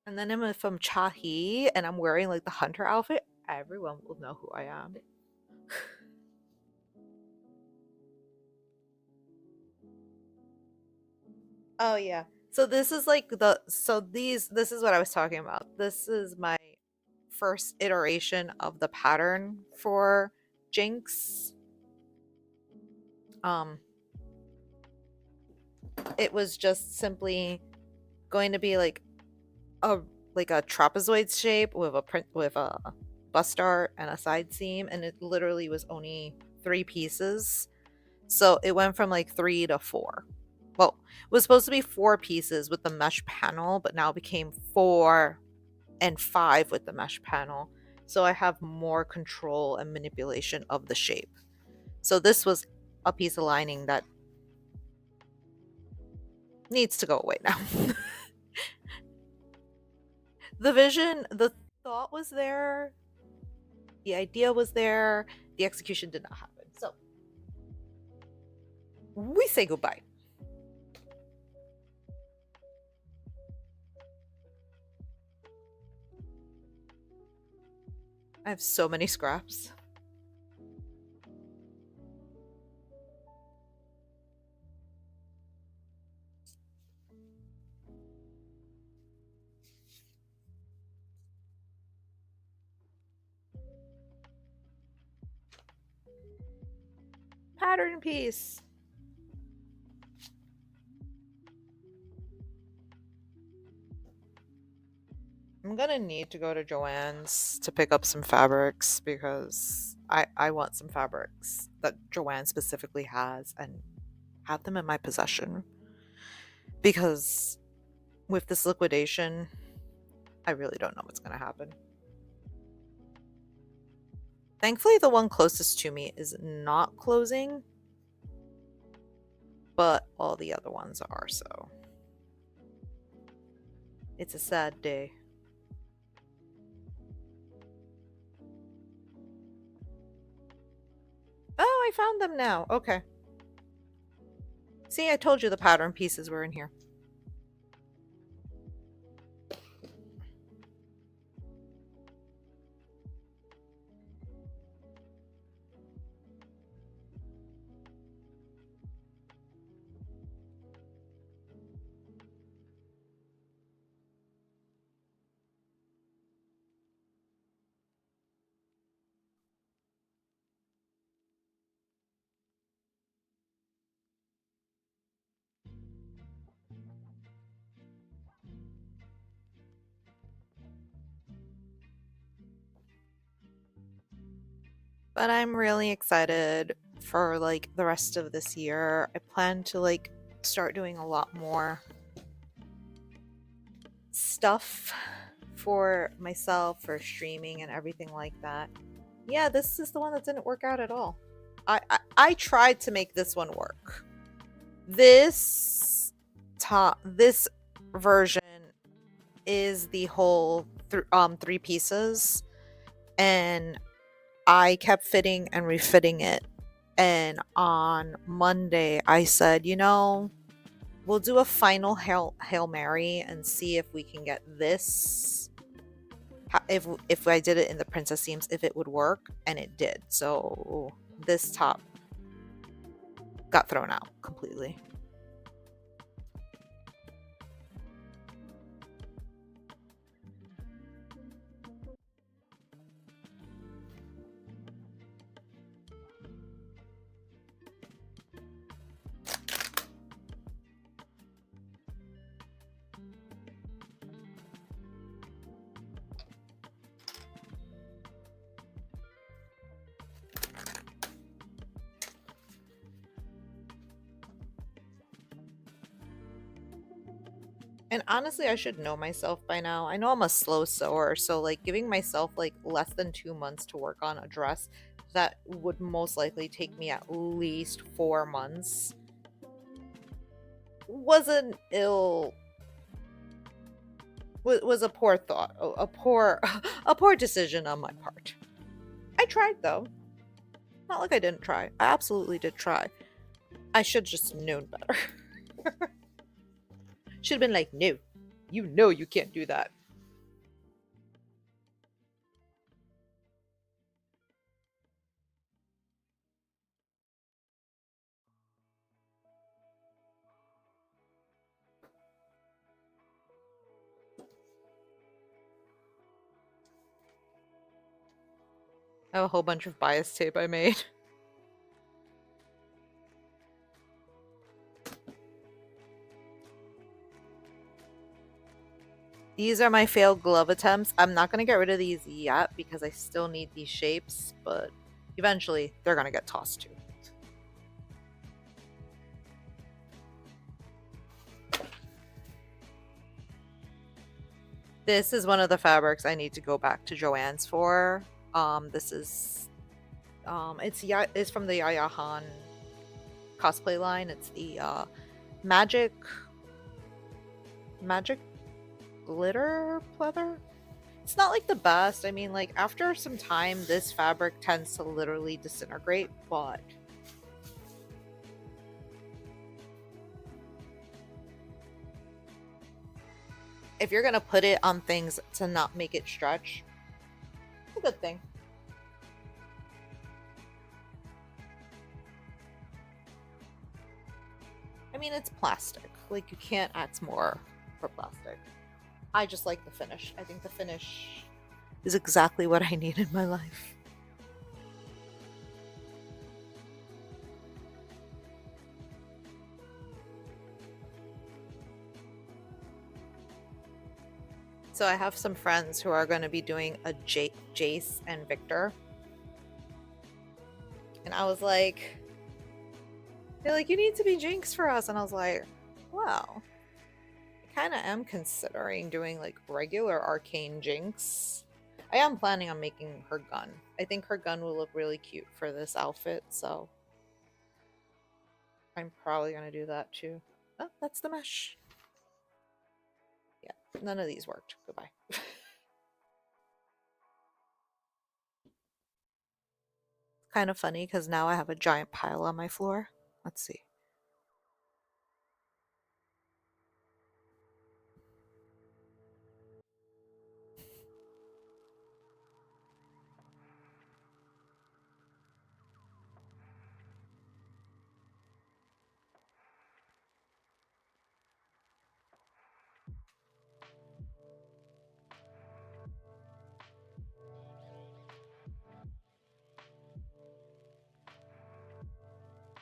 And then if I'm Chahi and I'm wearing like the hunter outfit, everyone will know who I am. Oh yeah. So this is like this is what I was talking about. This is my first iteration of the pattern for Jinx. Um it was just simply going to be a like a trapezoid shape with a print with a bust dart and a side seam, and it literally was only 3 pieces. So it went from like 3 to 4. Well, it was supposed to be 4 pieces with the mesh panel, but now became 4 and 5 with the mesh panel. So I have more control and manipulation of the shape. So this was a piece of lining that needs to go away now. The vision, the thought was there, the idea was there, the execution did not happen. So we say goodbye. I have so many scraps. Pattern piece. I'm gonna need to go to Joann's to pick up some fabrics because I want some fabrics that Joanne specifically has and have them in my possession. Because with this liquidation, I really don't know what's gonna happen. Thankfully, the one closest to me is not closing, but all the other ones are, so it's a sad day. Oh, I found them now. Okay. See, I told you the pattern pieces were in here. But I'm really excited for like the rest of this year. I plan to like start doing a lot more stuff for myself for streaming and everything like that. Yeah, this is the one that didn't work out at all. I tried to make this one work. This version is the whole three pieces, and I kept fitting and refitting it. And on Monday, I said, we'll do a final Hail Mary and see if we can get this. If I did it in the princess seams, if it would work, and it did. So this top got thrown out completely. And honestly, I should know myself by now. I know I'm a slow sewer, so like giving myself like less than 2 months to work on a dress that would most likely take me at least 4 months was an ill was a poor thought, a poor a poor decision on my part. I tried though. Not like I didn't try. I absolutely did try. I should just known better. Should have been like, no, you know you can't do that. I have a whole bunch of bias tape I made. These are my failed glove attempts. I'm not going to get rid of these yet because I still need these shapes, but eventually they're going to get tossed too. This is one of the fabrics I need to go back to Joann's for. This is It's from the Yaya Han cosplay line. It's the magic magic glitter pleather. It's not like the best. I mean, like after some time, this fabric tends to literally disintegrate, but if you're gonna put it on things to not make it stretch, it's a good thing. I mean, it's plastic. Like you can't ask more for plastic. I just like the finish. I think the finish is exactly what I need in my life. So I have some friends who are going to be doing a Jace and Victor. And I was like, they're like, you need to be Jinx for us. And I was like, wow, I kind of am considering doing like regular arcane Jinx. I am planning on making her gun. I think her gun will look really cute for this outfit. So I'm probably going to do that too. Oh, that's the mesh. Yeah, none of these worked. Goodbye. Kind of funny because now I have a giant pile on my floor. Let's see.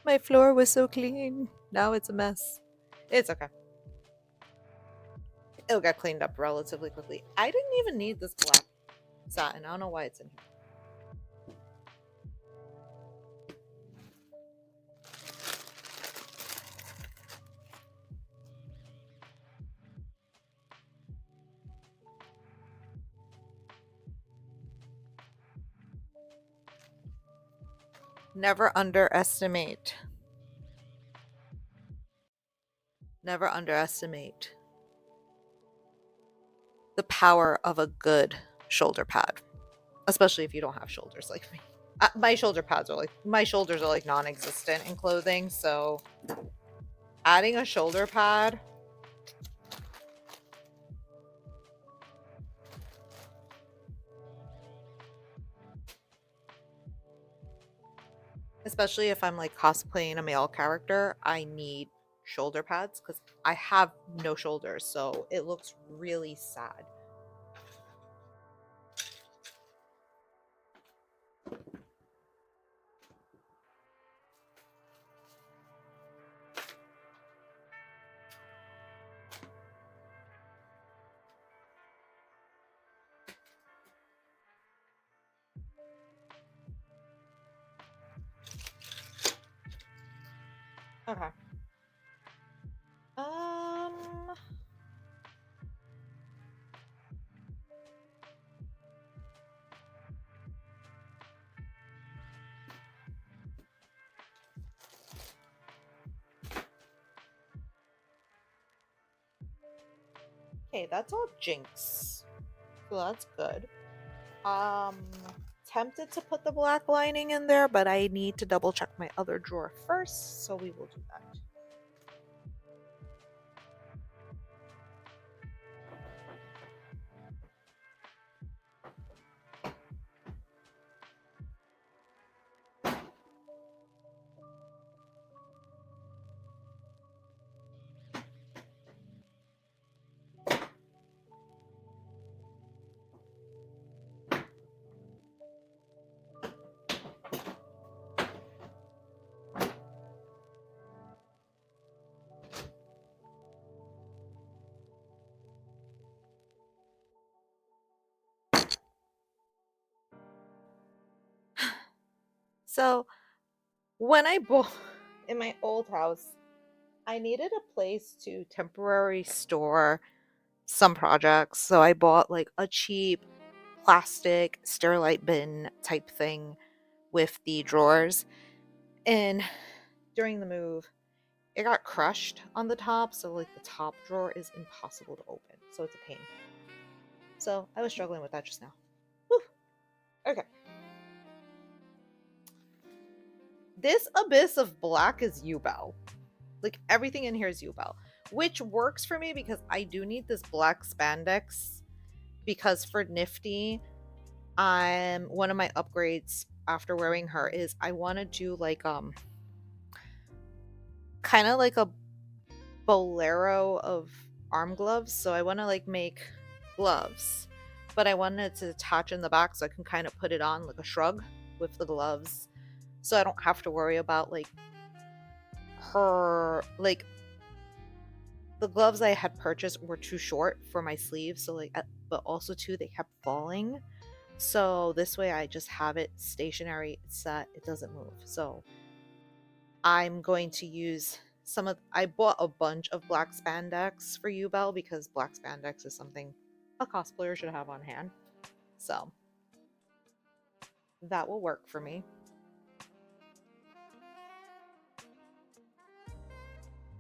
My floor was so clean. Now it's a mess. It's okay. It'll get cleaned up relatively quickly. I didn't even need this black satin. I don't know why it's in here. Never underestimate. Never underestimate the power of a good shoulder pad, especially if you don't have shoulders like me. My shoulders are like non-existent in clothing, so adding a shoulder pad, especially if I'm like cosplaying a male character, I need shoulder pads because I have no shoulders, so it looks really sad. Okay. Um okay, that's all Jinx. So that's good. Um Tempted to put the black lining in there, but I need to double check my other drawer first, so we will do that. So, when I bought in my old house, I needed a place to temporarily store some projects. So I bought like a cheap plastic Sterilite bin type thing with the drawers. And during the move, it got crushed on the top, so like the top drawer is impossible to open. So it's a pain. So I was struggling with that just now. Whew. Okay. This abyss of black is Ubel. Like everything in here is Ubel, which works for me because I do need this black spandex. Because for Nifty, I'm one of my upgrades after wearing her is I want to do like kind of like a bolero of arm gloves. So I want to like make gloves, but I wanted to attach in the back so I can kind of put it on like a shrug with the gloves. So I don't have to worry about like her like the gloves I had purchased were too short for my sleeves, so like but also too they kept falling. So this way I just have it stationary, it's set, it doesn't move. So I'm going to use I bought a bunch of black spandex for you, Belle, because black spandex is something a cosplayer should have on hand. So that will work for me.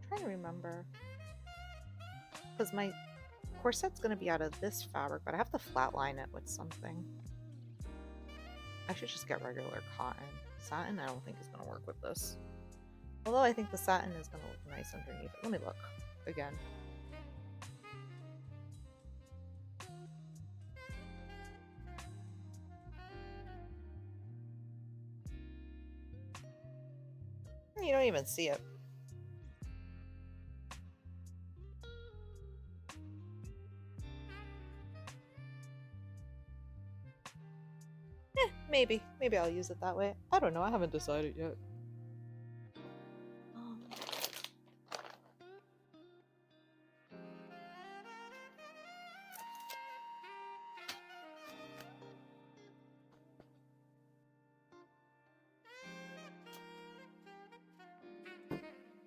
I'm trying to remember. Because my corset's going to be out of this fabric, but I have to flatline it with something. I should just get regular cotton. Satin I don't think is going to work with this. Although I think the satin is going to look nice underneath it. Let me look again. You don't even see it. Maybe. Maybe I'll use it that way. I don't know. I haven't decided yet.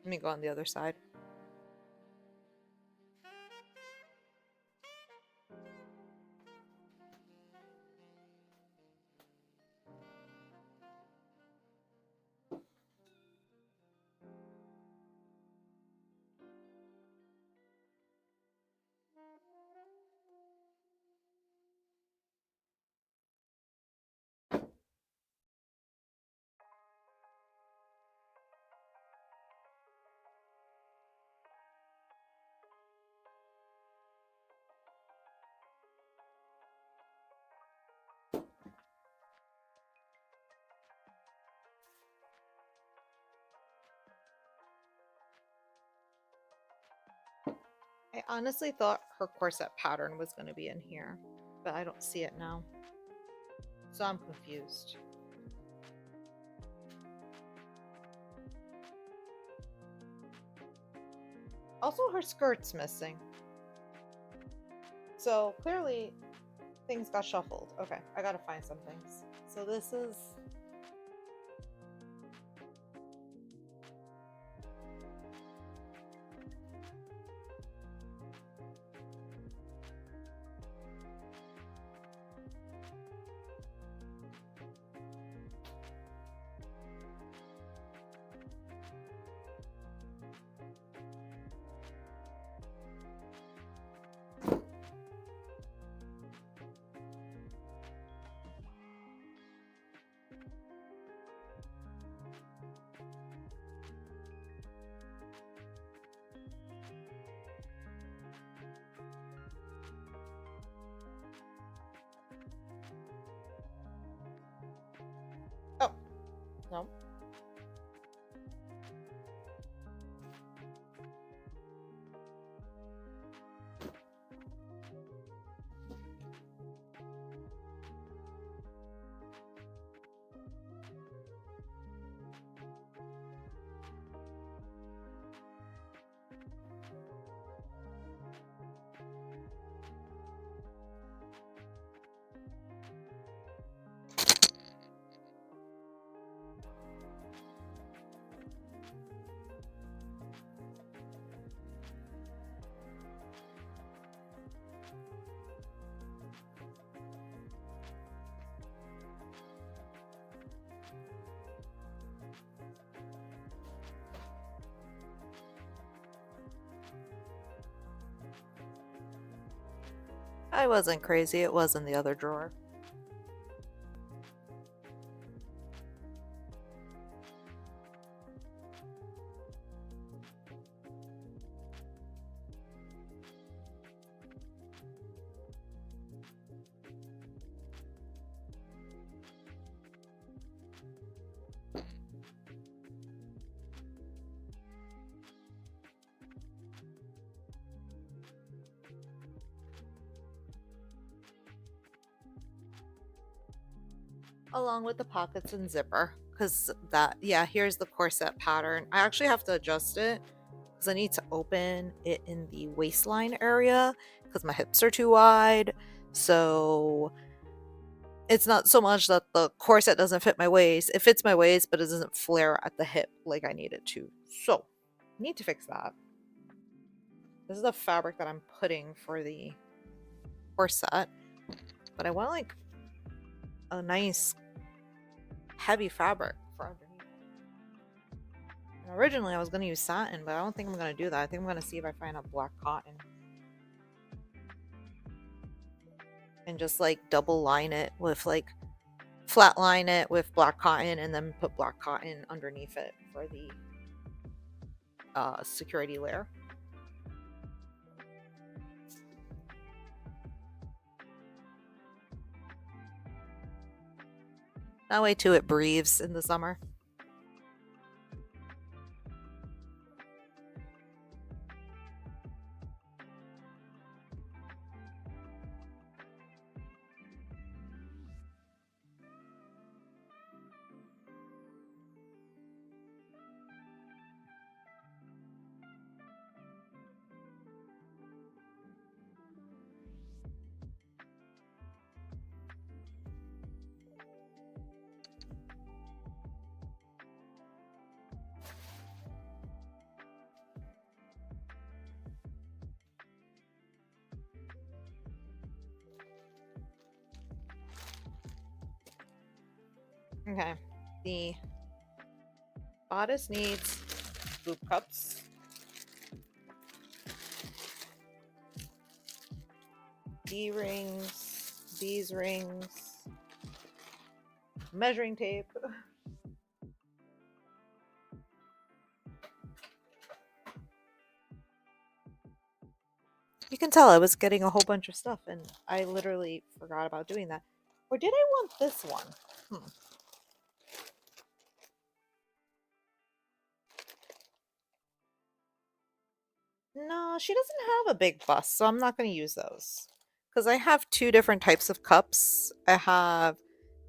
Let me go on the other side. I honestly thought her corset pattern was going to be in here, but I don't see it now. So I'm confused. Also, her skirt's missing. So clearly things got shuffled. Okay, I gotta find some things. So this is oh no. I wasn't crazy. It was in the other drawer. Along with the pockets and zipper, because that, yeah, here's the corset pattern. I actually have to adjust it because I need to open it in the waistline area because my hips are too wide. So it's not so much that the corset doesn't fit my waist, it fits my waist, but it doesn't flare at the hip like I need it to. So I need to fix that. This is the fabric that I'm putting for the corset, but I want like a nice heavy fabric for underneath. And originally I was going to use satin, but I don't think I'm going to do that. I think I'm going to see if I find a black cotton and just like double line it with like flat line it with black cotton and then put black cotton underneath it for the security layer. That way too it breathes in the summer. Okay, the bodice needs loop cups, D-rings, these rings, measuring tape. You can tell I was getting a whole bunch of stuff and I literally forgot about doing that. Or did I want this one? No, she doesn't have a big bust, so I'm not going to use those. Because I have two different types of cups. I have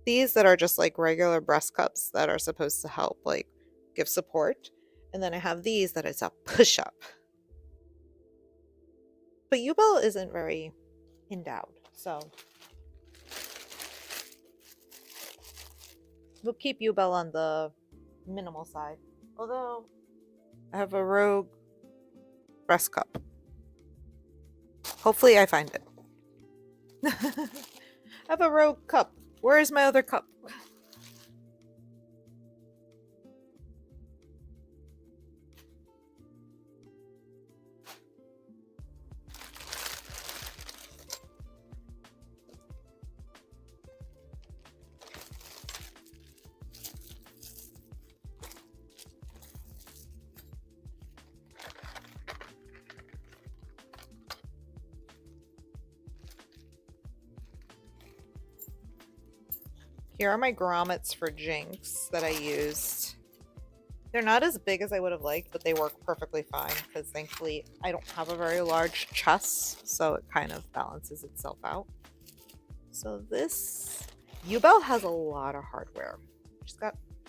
these that are just like regular breast cups that are supposed to help like give support. And then I have these that is a push up. But U-Bell isn't very endowed, so we'll keep U-Bell on the minimal side. Although I have a rogue breast cup. Hopefully I find it. I have a rogue cup. Where is my other cup? Here are my grommets for Jinx that I used. They're not as big as I would have liked, but they work perfectly fine because thankfully I don't have a very large chest, so it kind of balances itself out. So this U-Bell has a lot of hardware.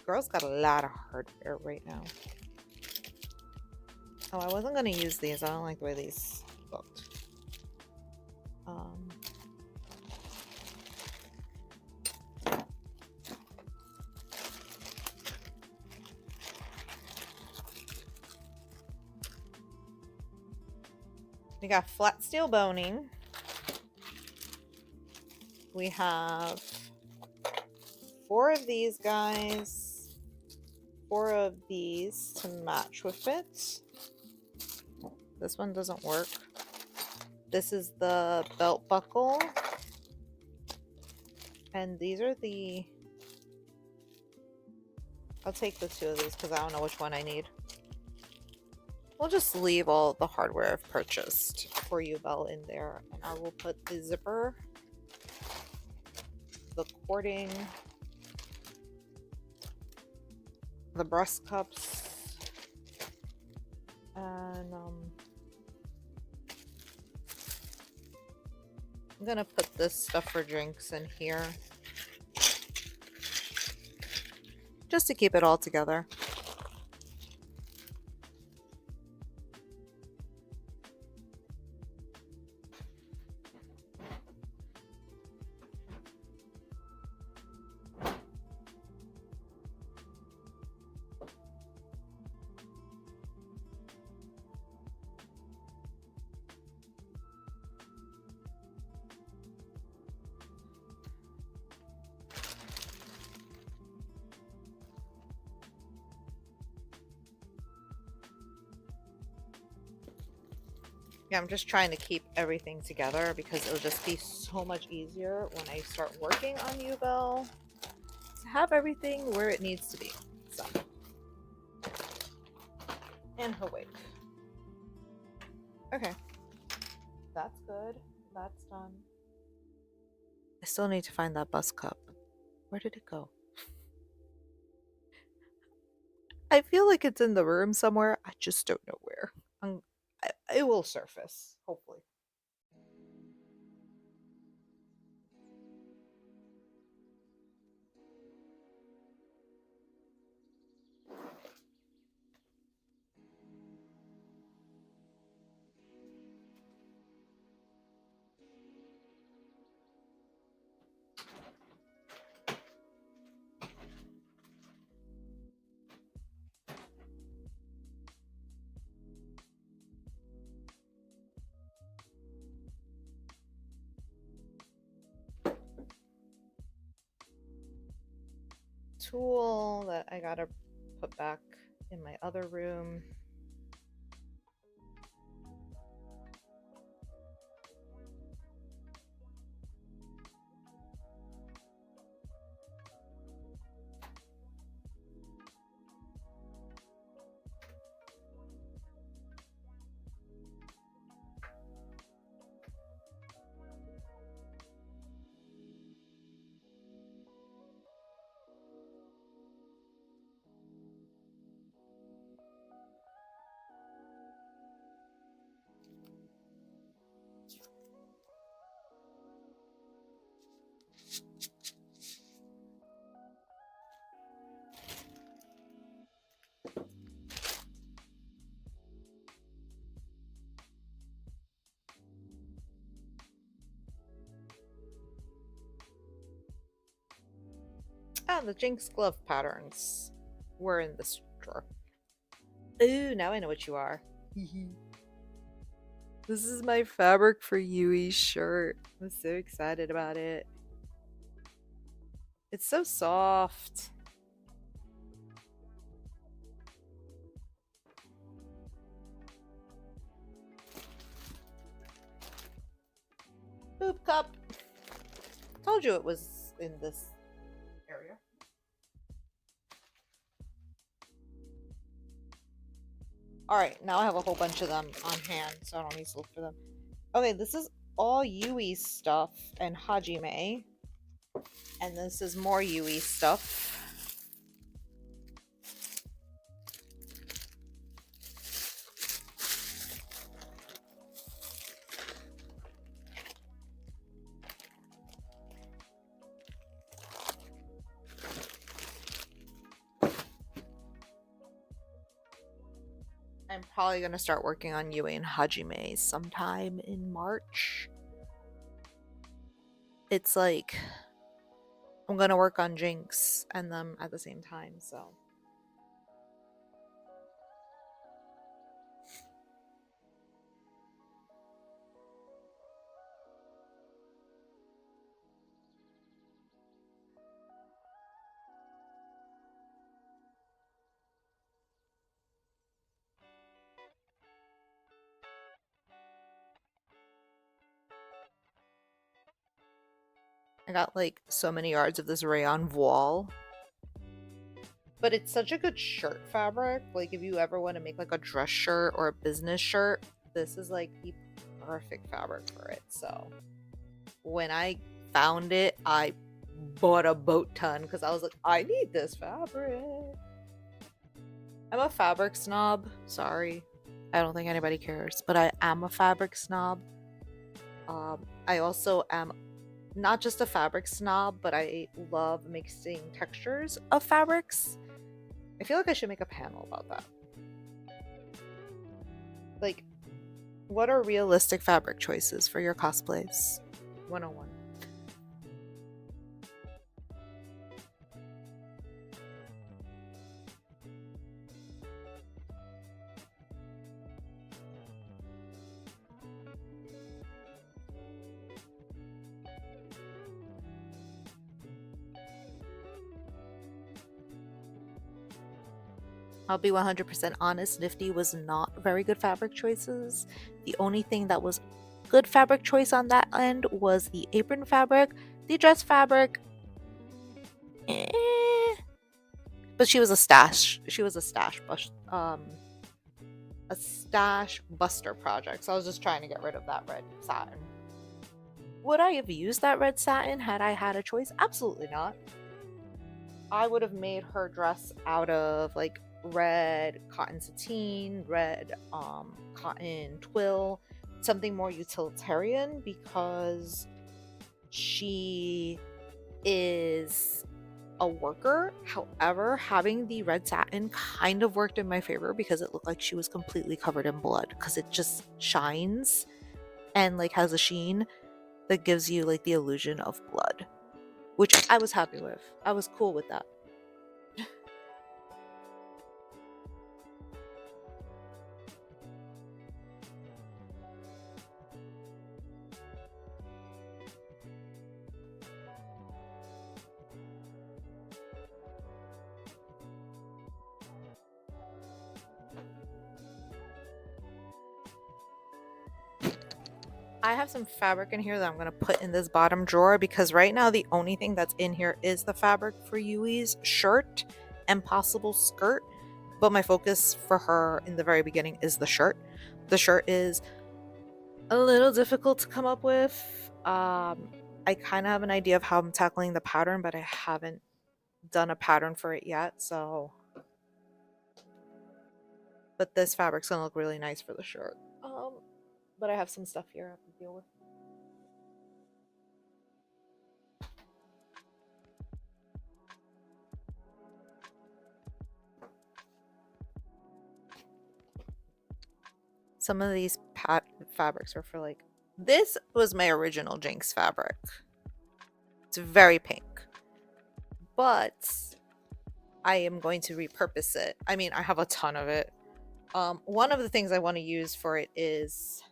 Girl's got a lot of hardware right now. Oh, I wasn't gonna use these. I don't like the way these looked. We got flat steel boning. We have 4 of these guys, 4 of these to match with it. This one doesn't work. This is the belt buckle. And these are the... I'll take the two of these because I don't know which one I need. We'll just leave all the hardware I've purchased for you, Belle, in there. And I will put the zipper, the cording, the breast cups, and I'm gonna put this stuff for drinks in here just to keep it all together. Yeah, I'm just trying to keep everything together because it'll just be so much easier when I start working on you, Belle, to have everything where it needs to be. So, and her wig. Okay, that's good. That's done. I still need to find that bus cup. Where did it go? I feel like it's in the room somewhere. I just don't know where. It will surface, hopefully. Tool that I gotta put back in my other room. Ah, the Jinx glove patterns were in this drawer. Ooh, now I know what you are. This is my fabric for Yui's shirt. I'm so excited about it. It's so soft. Boop cup. Told you it was in this area. Alright, now I have a whole bunch of them on hand, so I don't need to look for them. Okay, this is all Yui's stuff and Hajime. And this is more Yui stuff. I'm probably going to start working on Yui and Hajime sometime in March. It's like I'm going to work on Jinx and them at the same time, so. I got like so many yards of this rayon voile. But it's such a good shirt fabric. Like if you ever want to make like a dress shirt or a business shirt, this is like the perfect fabric for it. So when I found it, I bought a boat ton because I was like, I need this fabric. I'm a fabric snob. Sorry. I don't think anybody cares, but I am a fabric snob. I also am not just a fabric snob, but I love mixing textures of fabrics. I feel like I should make a panel about that. Like, what are realistic fabric choices for your cosplays? 101. I'll be 100% honest, Nifty was not very good fabric choices. The only thing that was good fabric choice on that end was the apron fabric, the dress fabric. Eh. But she was a stash. She was a stash buster project. So I was just trying to get rid of that red satin. Would I have used that red satin had I had a choice? Absolutely not. I would have made her dress out of like red cotton sateen, red cotton twill, something more utilitarian because she is a worker. However, having the red satin kind of worked in my favor because it looked like she was completely covered in blood because it just shines and like has a sheen that gives you like the illusion of blood, which I was happy with. I was cool with that. I have some fabric in here that I'm going to put in this bottom drawer because right now the only thing that's in here is the fabric for Yui's shirt and possible skirt. But my focus for her in the very beginning is the shirt. The shirt is a little difficult to come up with. I kind of have an idea of how I'm tackling the pattern, but I haven't done a pattern for it yet. So, but this fabric's going to look really nice for the shirt. But I have some stuff here I have to deal with. Some of these fabrics are for like, this was my original Jinx fabric. It's very pink, but I am going to repurpose it. I mean, I have a ton of it. One of the things I want to use for it is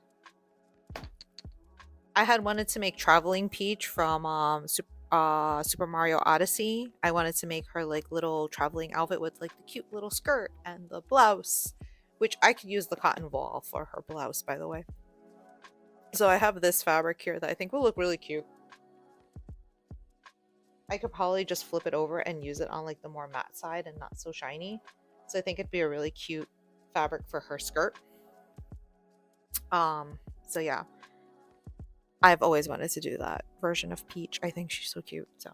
I had wanted to make Traveling Peach from Super Mario Odyssey. I wanted to make her like little traveling outfit with like the cute little skirt and the blouse, which I could use the cotton voile for her blouse, by the way. So I have this fabric here that I think will look really cute. I could probably just flip it over and use it on like the more matte side and not so shiny. So I think it'd be a really cute fabric for her skirt. So yeah. I've always wanted to do that version of Peach. I think she's so cute. So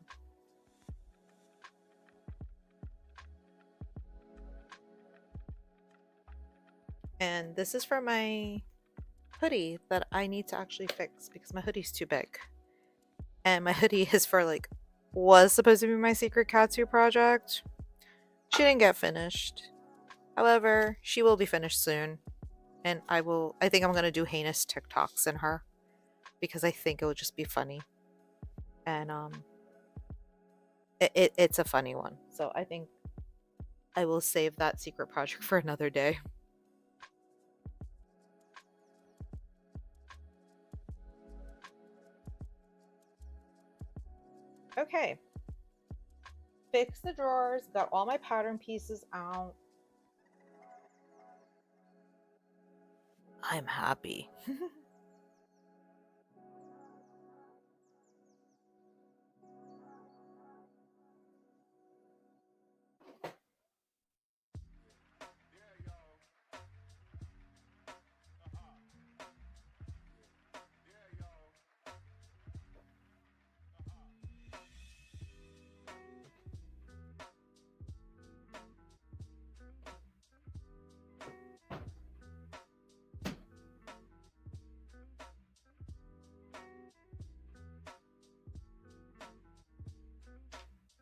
and this is for my hoodie that I need to actually fix because my hoodie's too big. And my hoodie is for like was supposed to be my secret Katsu project. She didn't get finished. However, she will be finished soon. And I think I'm gonna do heinous TikToks in her because I think it would just be funny. And it's a funny one. So I think I will save that secret project for another day. Okay. Fix the drawers, got all my pattern pieces out. I'm happy.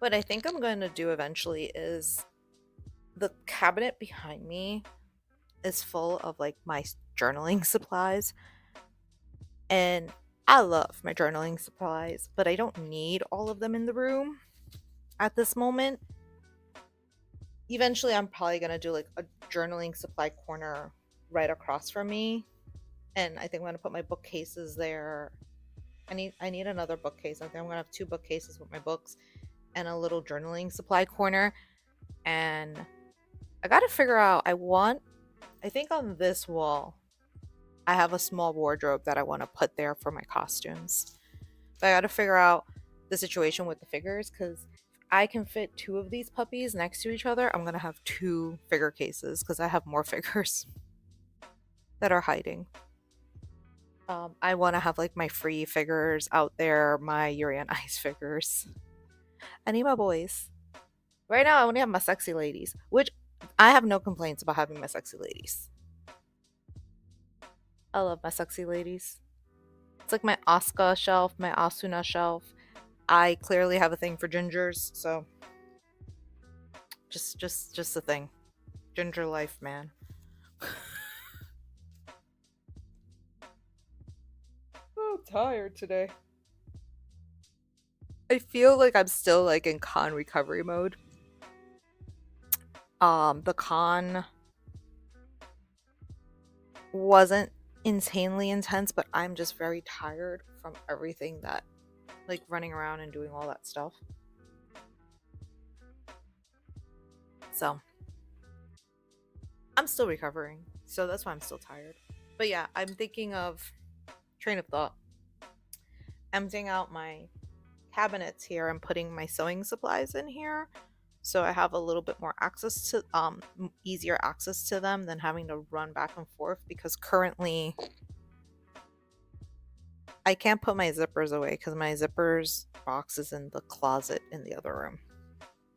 What I think I'm going to do eventually is the cabinet behind me is full of like my journaling supplies. And I love my journaling supplies, but I don't need all of them in the room at this moment. Eventually, I'm probably going to do like a journaling supply corner right across from me. And I think I'm going to put my bookcases there. I need another bookcase. I think I'm going to have two bookcases with my books and a little journaling supply corner. And I got to figure out, I think on this wall, I have a small wardrobe that I want to put there for my costumes. But I got to figure out the situation with the figures because I can fit two of these puppies next to each other. I'm going to have two figure cases because I have more figures that are hiding. I want to have like my free figures out there, my Yuri on Ice figures. I need my boys. Right now, I only have my sexy ladies, which I have no complaints about having my sexy ladies. I love my sexy ladies. It's like my Asuka shelf, my Asuna shelf. I clearly have a thing for gingers, so just a thing. Ginger life, man. Oh, I'm tired today. I feel like I'm still like in con recovery mode. The con wasn't insanely intense, but I'm just very tired from everything that like running around and doing all that stuff. So, I'm still recovering. So that's why I'm still tired. But yeah, I'm thinking of train of thought. Emptying out my cabinets here and putting my sewing supplies in here so I have a little bit more access to easier access to them than having to run back and forth because currently I can't put my zippers away because my zippers box is in the closet in the other room.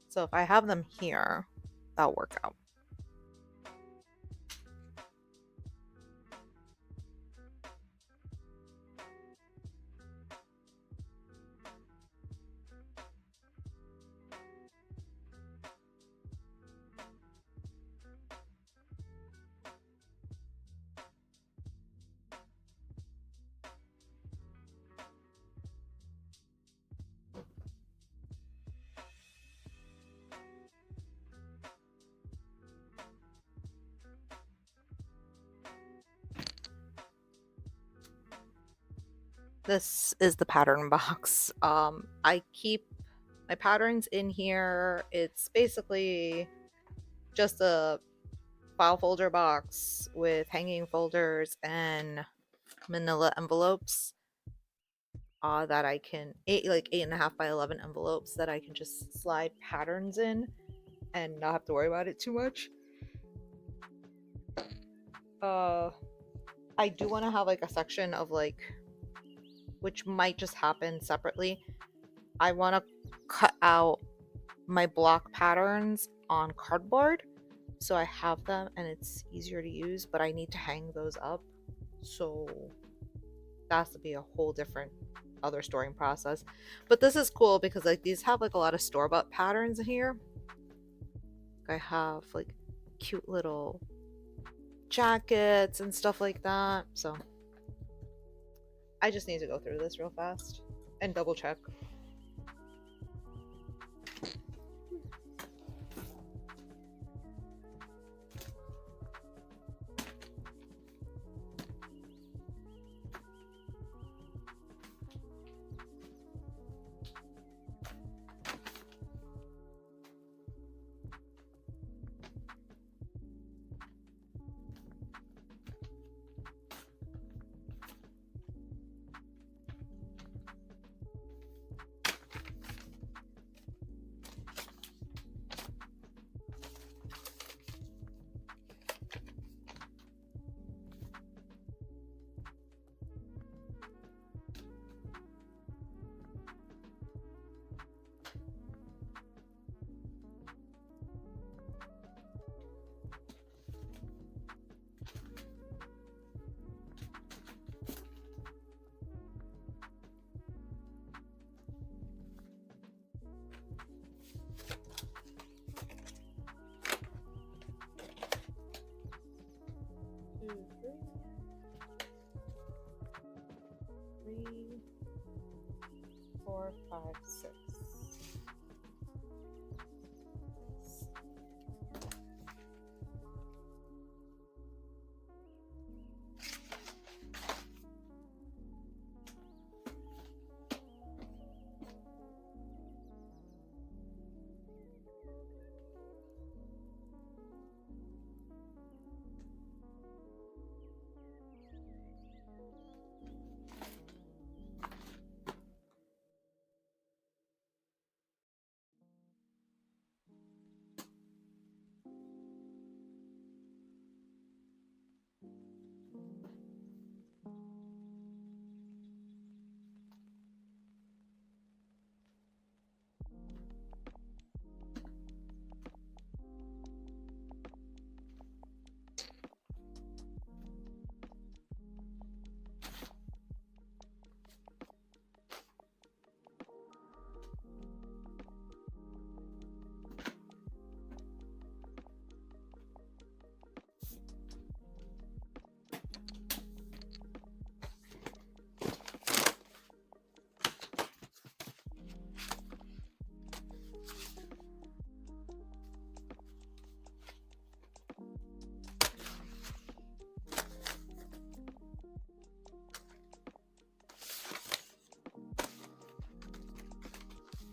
So if I have them here, that'll work out. This is the pattern box. I keep my patterns in here. It's basically just a file folder box with hanging folders and manila envelopes that I can like 8.5 by 11 envelopes that I can just slide patterns in and not have to worry about it too much. Uh, I do want to have like a section of like, which might just happen separately. I want to cut out my block patterns on cardboard so I have them and it's easier to use, but I need to hang those up. So that has to be a whole different other storing process. But this is cool because like these have like a lot of store-bought patterns here. I have like cute little jackets and stuff like that. So I just need to go through this real fast and double check. Three, four, five, six.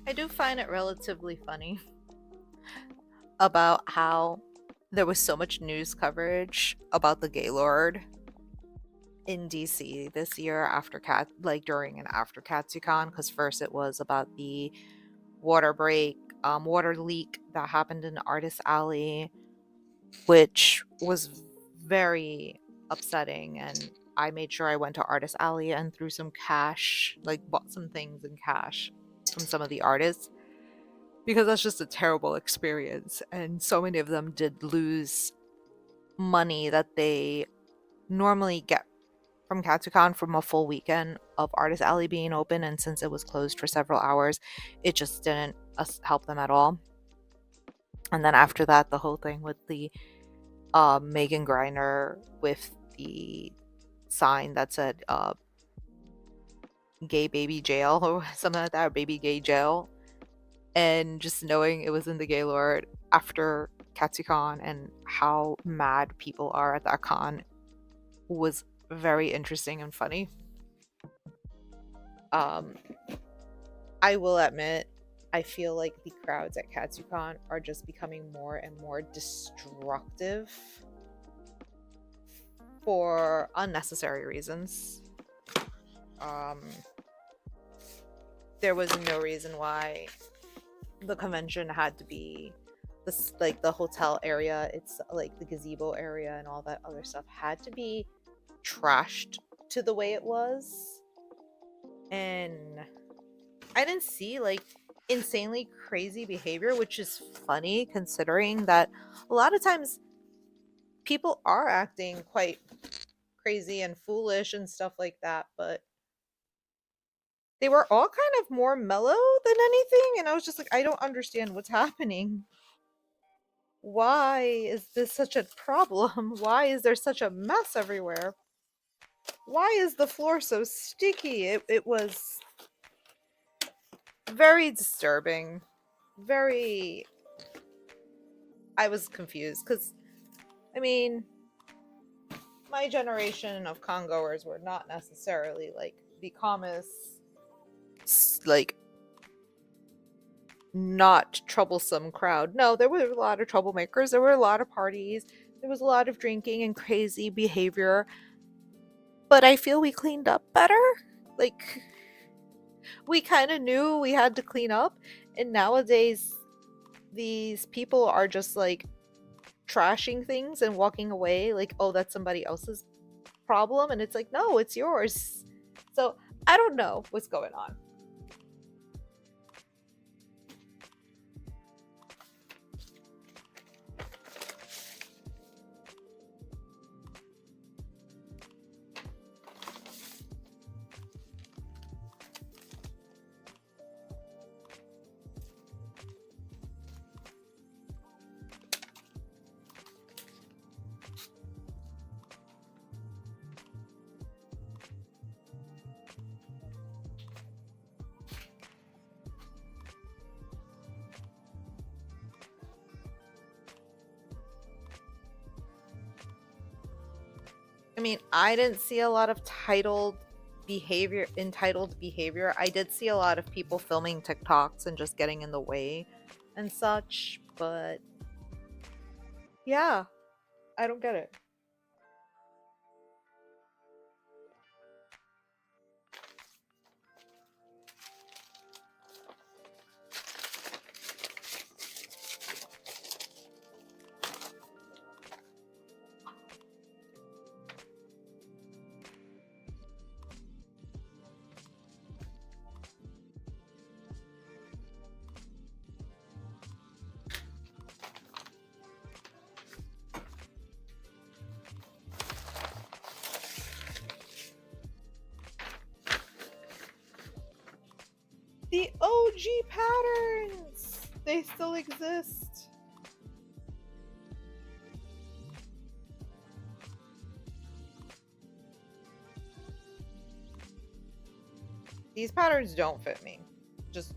I do find it relatively funny about how there was so much news coverage about the Gaylord in DC this year after during and after Katsucon, because first it was about the water break, water leak that happened in Artist Alley, which was very upsetting. And I made sure I went to Artist Alley and threw some cash, like bought some things in cash from some of the artists, because that's just a terrible experience. And so many of them did lose money that they normally get from Katsucon from a full weekend of Artist Alley being open. And since it was closed for several hours, it just didn't help them at all. And then after that, the whole thing with the Megan Griner with the sign that said gay baby jail or something like that, or baby gay jail. And just knowing it was in the Gaylord after Katsucon and how mad people are at that con was very interesting and funny. Um, I will admit, I feel like the crowds at Katsucon are just becoming more and more destructive for unnecessary reasons. Um, there was no reason why the convention had to be this, like the hotel area, it's like the gazebo area and all that other stuff had to be trashed to the way it was. And I didn't see like insanely crazy behavior, which is funny considering that a lot of times people are acting quite crazy and foolish and stuff like that, but they were all kind of more mellow than anything. And I was just like, I don't understand what's happening. Why is this such a problem? Why is there such a mess everywhere? Why is the floor so sticky? It was very disturbing. Very. I was confused because, I mean, my generation of congoers were not necessarily like the calmest, like, not troublesome crowd. No, there were a lot of troublemakers. There were a lot of parties. There was a lot of drinking and crazy behavior. But I feel we cleaned up better. Like, we kind of knew we had to clean up. And nowadays, these people are just like trashing things and walking away like, oh, that's somebody else's problem. And it's like, no, it's yours. So I don't know what's going on. I mean, I didn't see a lot of entitled behavior. I did see a lot of people filming TikToks and just getting in the way and such, but yeah, I don't get it. The OG patterns! They still exist. These patterns don't fit me. Just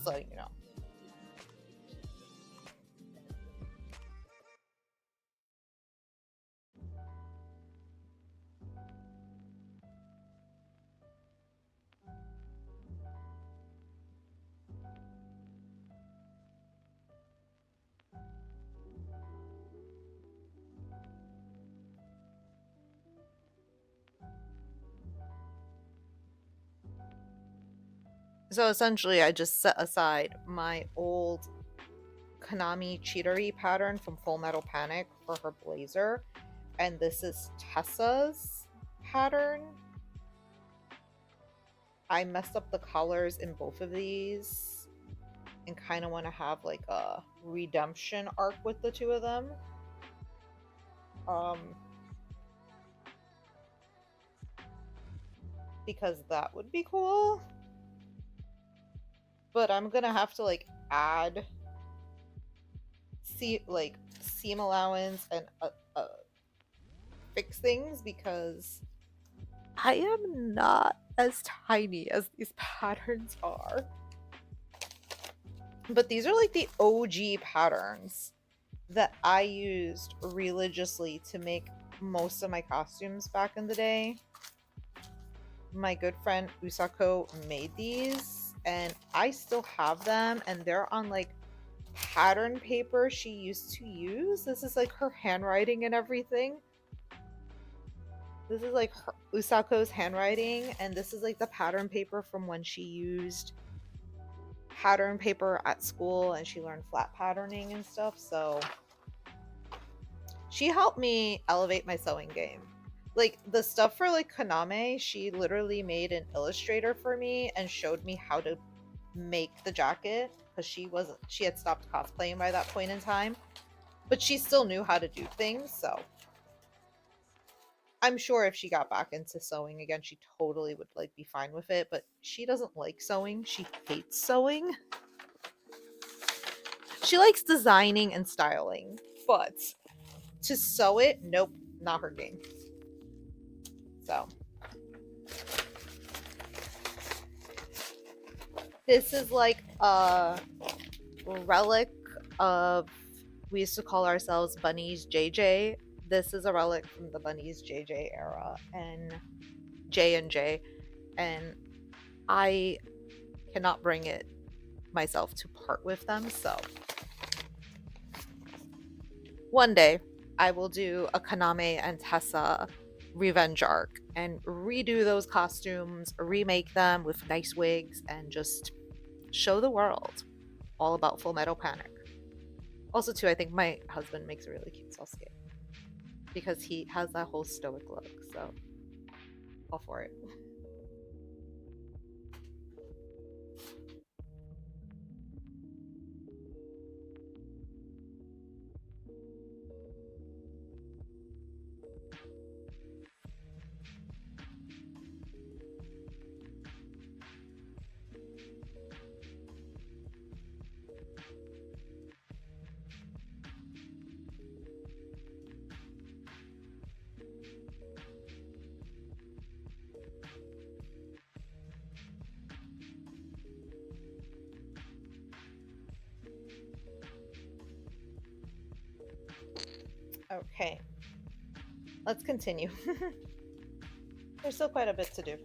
letting you know. So essentially, I just set aside my old Konami cheatery pattern from Full Metal Panic for her blazer, and this is Tessa's pattern. I messed up the colors in both of these and kind of want to have like a redemption arc with the two of them. Because that would be cool. But I'm gonna have to like add seam allowance and fix things because I am not as tiny as these patterns are. But these are like the OG patterns that I used religiously to make most of my costumes back in the day. My good friend Usako made these and I still have them, and they're on like pattern paper she used to use. This is like her handwriting and everything. This is like Usako's handwriting, and this is like the pattern paper from when she used pattern paper at school and she learned flat patterning and stuff. So she helped me elevate my sewing game. Like the stuff for like Kaname, she literally made an illustrator for me and showed me how to make the jacket because she had stopped cosplaying by that point in time, but she still knew how to do things. So I'm sure if she got back into sewing again, she totally would like be fine with it, but she doesn't like sewing. She hates sewing. She likes designing and styling, but to sew it, nope, not her game. So this is like a relic of, we used to call ourselves Bunnies JJ. This is a relic from the Bunnies JJ era and J, and I cannot bring it myself to part with them. So one day I will do a Kaname and Tessa revenge arc and redo those costumes, remake them with nice wigs, and just show the world all about Full Metal Panic. Also, too, I think my husband makes a really cute Sasuke because he has that whole stoic look. So, all for it. Okay. let's continue. There's still quite a bit to do.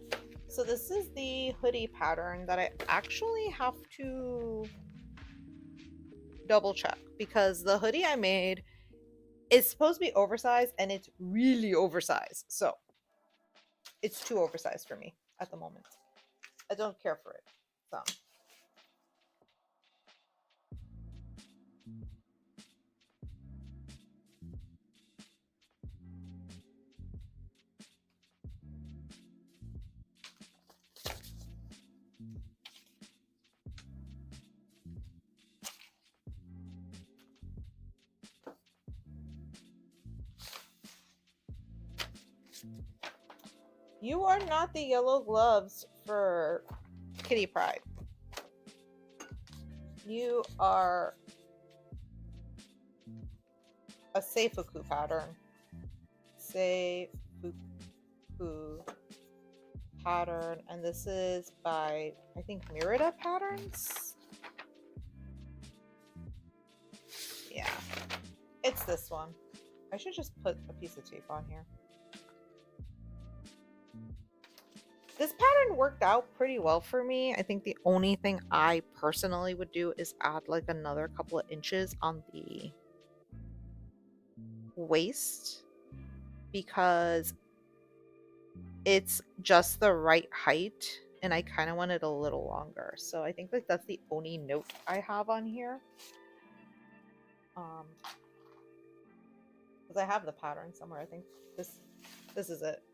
So this is the hoodie pattern that I actually have to double check because the hoodie I made is supposed to be oversized and it's really oversized. So it's too oversized for me at the moment. I don't care for it. So you are not the yellow gloves for Kitty Pride. You are a Seifuku pattern. Seifuku pattern, and this is by I think Merida Patterns. Yeah, it's this one. I should just put a piece of tape on here. This pattern worked out pretty well for me. I think the only thing I personally would do is add like another couple of inches on the waist because it's just the right height and I kind of want it a little longer. So I think like that's the only note I have on here. Because I have the pattern somewhere. I think this is it.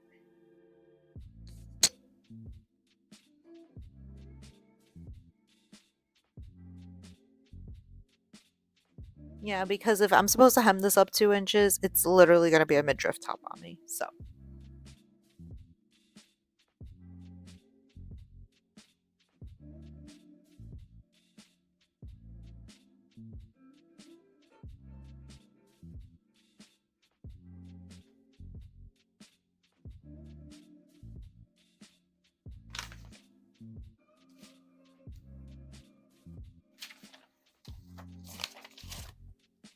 Yeah, because if I'm supposed to hem this up 2 inches, it's literally going to be a midriff top on me. So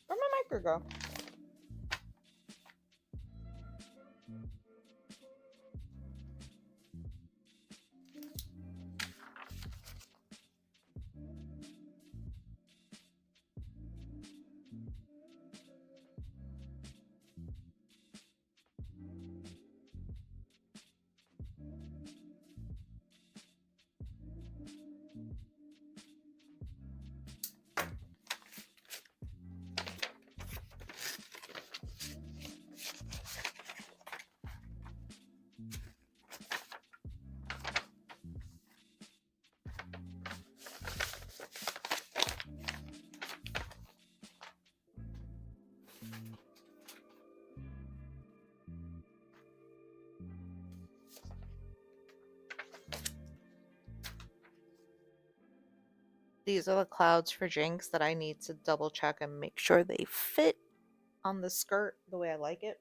where'd my marker go? These are the clouds for Jinx that I need to double check and make sure they fit on the skirt the way I like it.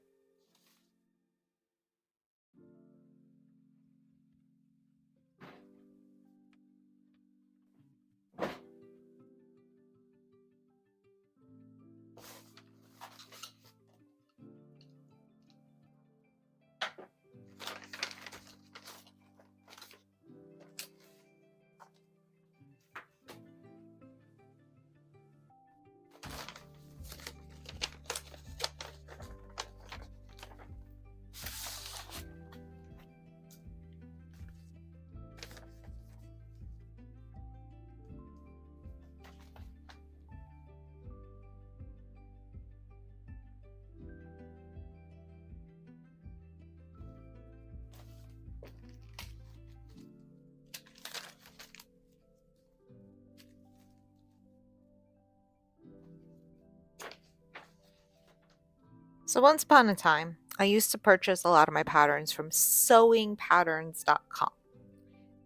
So once upon a time, I used to purchase a lot of my patterns from sewingpatterns.com.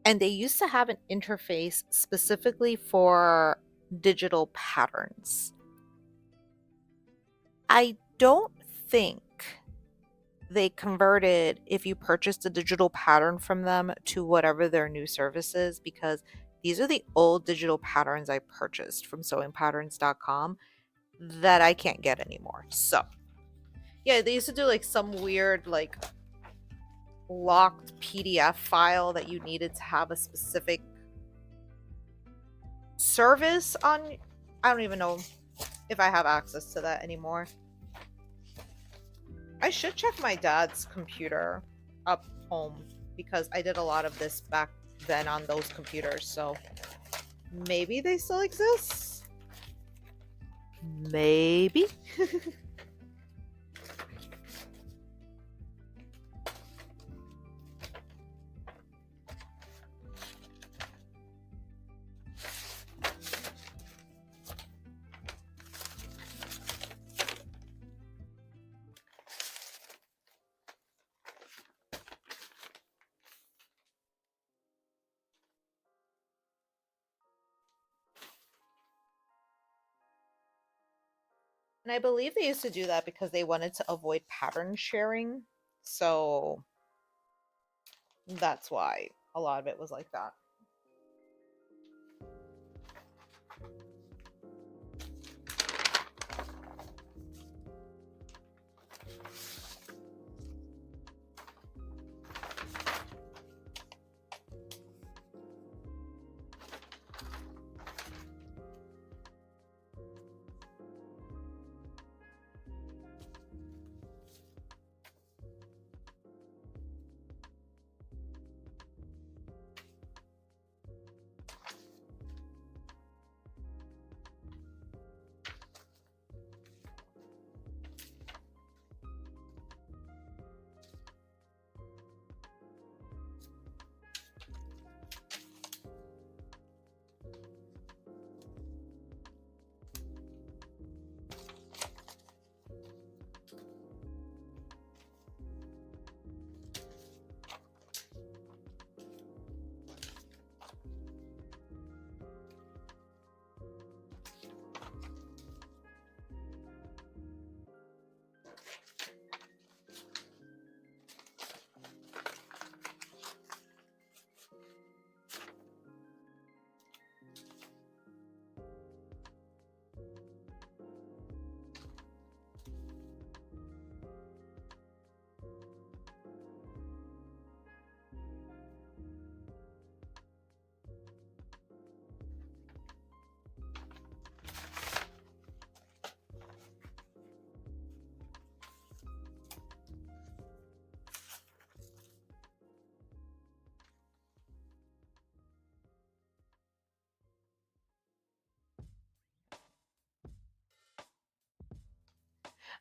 And they used to have an interface specifically for digital patterns. I don't think they converted if you purchased a digital pattern from them to whatever their new service is because these are the old digital patterns I purchased from sewingpatterns.com that I can't get anymore. So Yeah, they used to do like some weird like locked PDF file that you needed to have a specific service on. I don't even know if I have access to that anymore. I should check my dad's computer up home because I did a lot of this back then on those computers, so maybe they still exist? Maybe? And I believe they used to do that because they wanted to avoid pattern sharing. So that's why a lot of it was like that.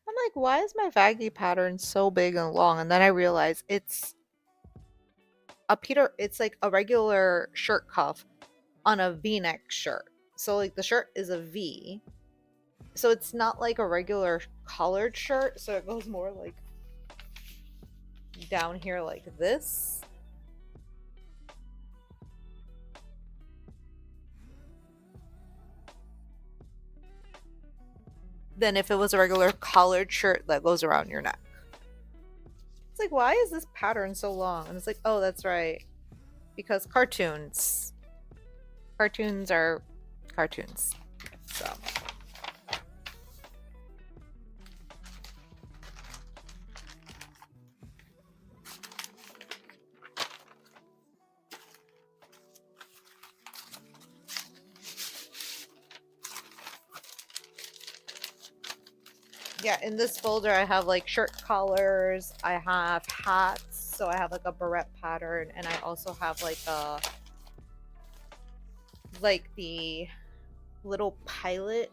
I'm like, why is my baggy pattern so big and long? And then I realize it's like a regular shirt cuff on a V-neck shirt. So like the shirt is a V. So it's not like a regular collared shirt, so it goes more like down here like this. Than if it was a regular collared shirt that goes around your neck. It's like, why is this pattern so long? And it's like, oh, that's right. Because cartoons. Cartoons are cartoons. So yeah, in this folder I have like shirt collars, I have hats, so I have like a barrette pattern, and I also have the little pilot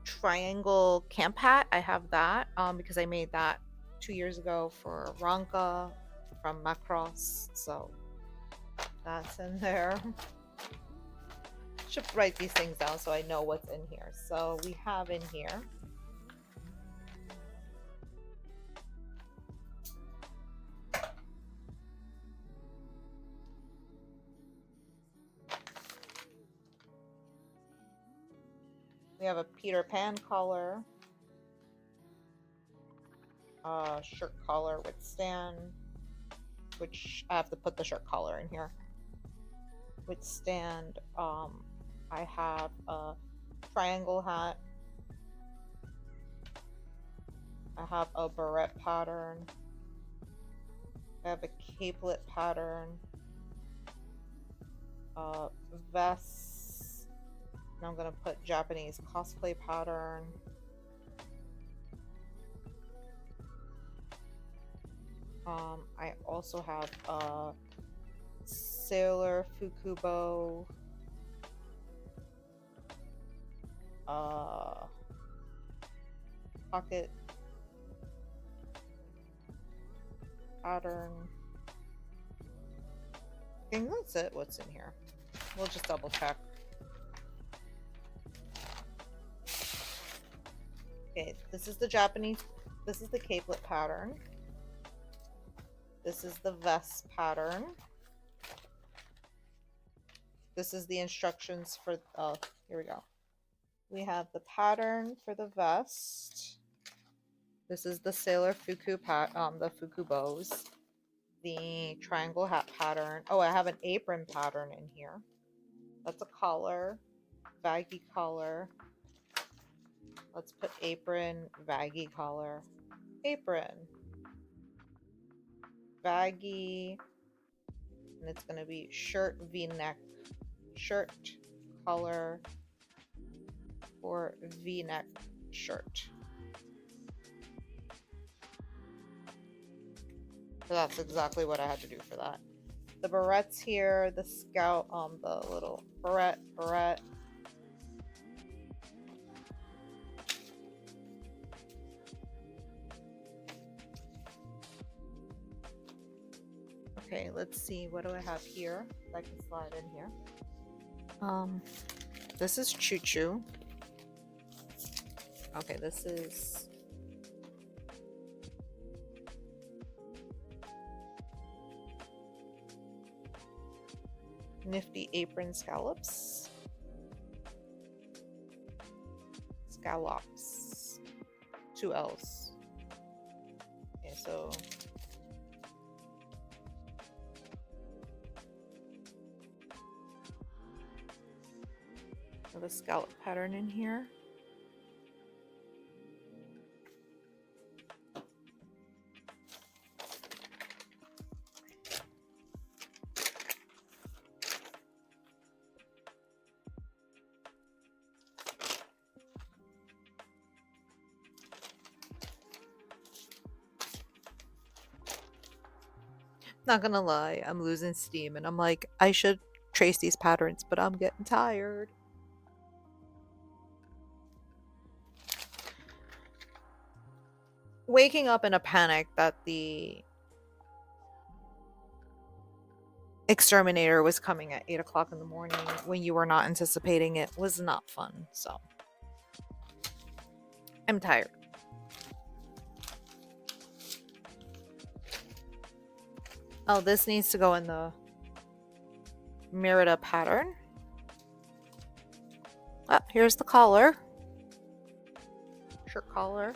triangle camp hat. I have that because I made that 2 years ago for Ranka from Macross, so that's in there. Should write these things down so I know what's in here. So we have in here we have a Peter Pan collar, shirt collar with stand, which I have to put the shirt collar in here. With stand, I have a triangle hat, I have a barrette pattern. I have a capelet pattern. Vests. And I'm gonna put Japanese cosplay pattern. I also have a sailor fukubo. Pocket pattern. I think that's it. What's in here? We'll just double check. Okay, this is the Japanese. This is the capelet pattern. This is the vest pattern. This is the instructions for. Oh, here we go. We have the pattern for the vest. This is the sailor fuku the fuku bows. The triangle hat pattern. Oh, I have an apron pattern in here. That's a collar, baggy collar. Let's put apron, baggy collar, apron, baggy, and it's gonna be shirt V-neck, shirt collar, or V-neck shirt. So that's exactly what I had to do for that. The barrettes here, the scout, the little barrette. Okay, let's see. What do I have here? I can slide in here. This is Choo Choo. Okay, this is Nifty Apron Scallops. Scallops. 2 L's. Okay, so I have a scallop pattern in here. Not gonna lie, I'm losing steam and I'm like, I should trace these patterns, but I'm getting tired. Waking up in a panic that the exterminator was coming at 8 o'clock in the morning when you were not anticipating it was not fun, so I'm tired. Oh, this needs to go in the Merida pattern. Oh, here's the collar. Shirt collar.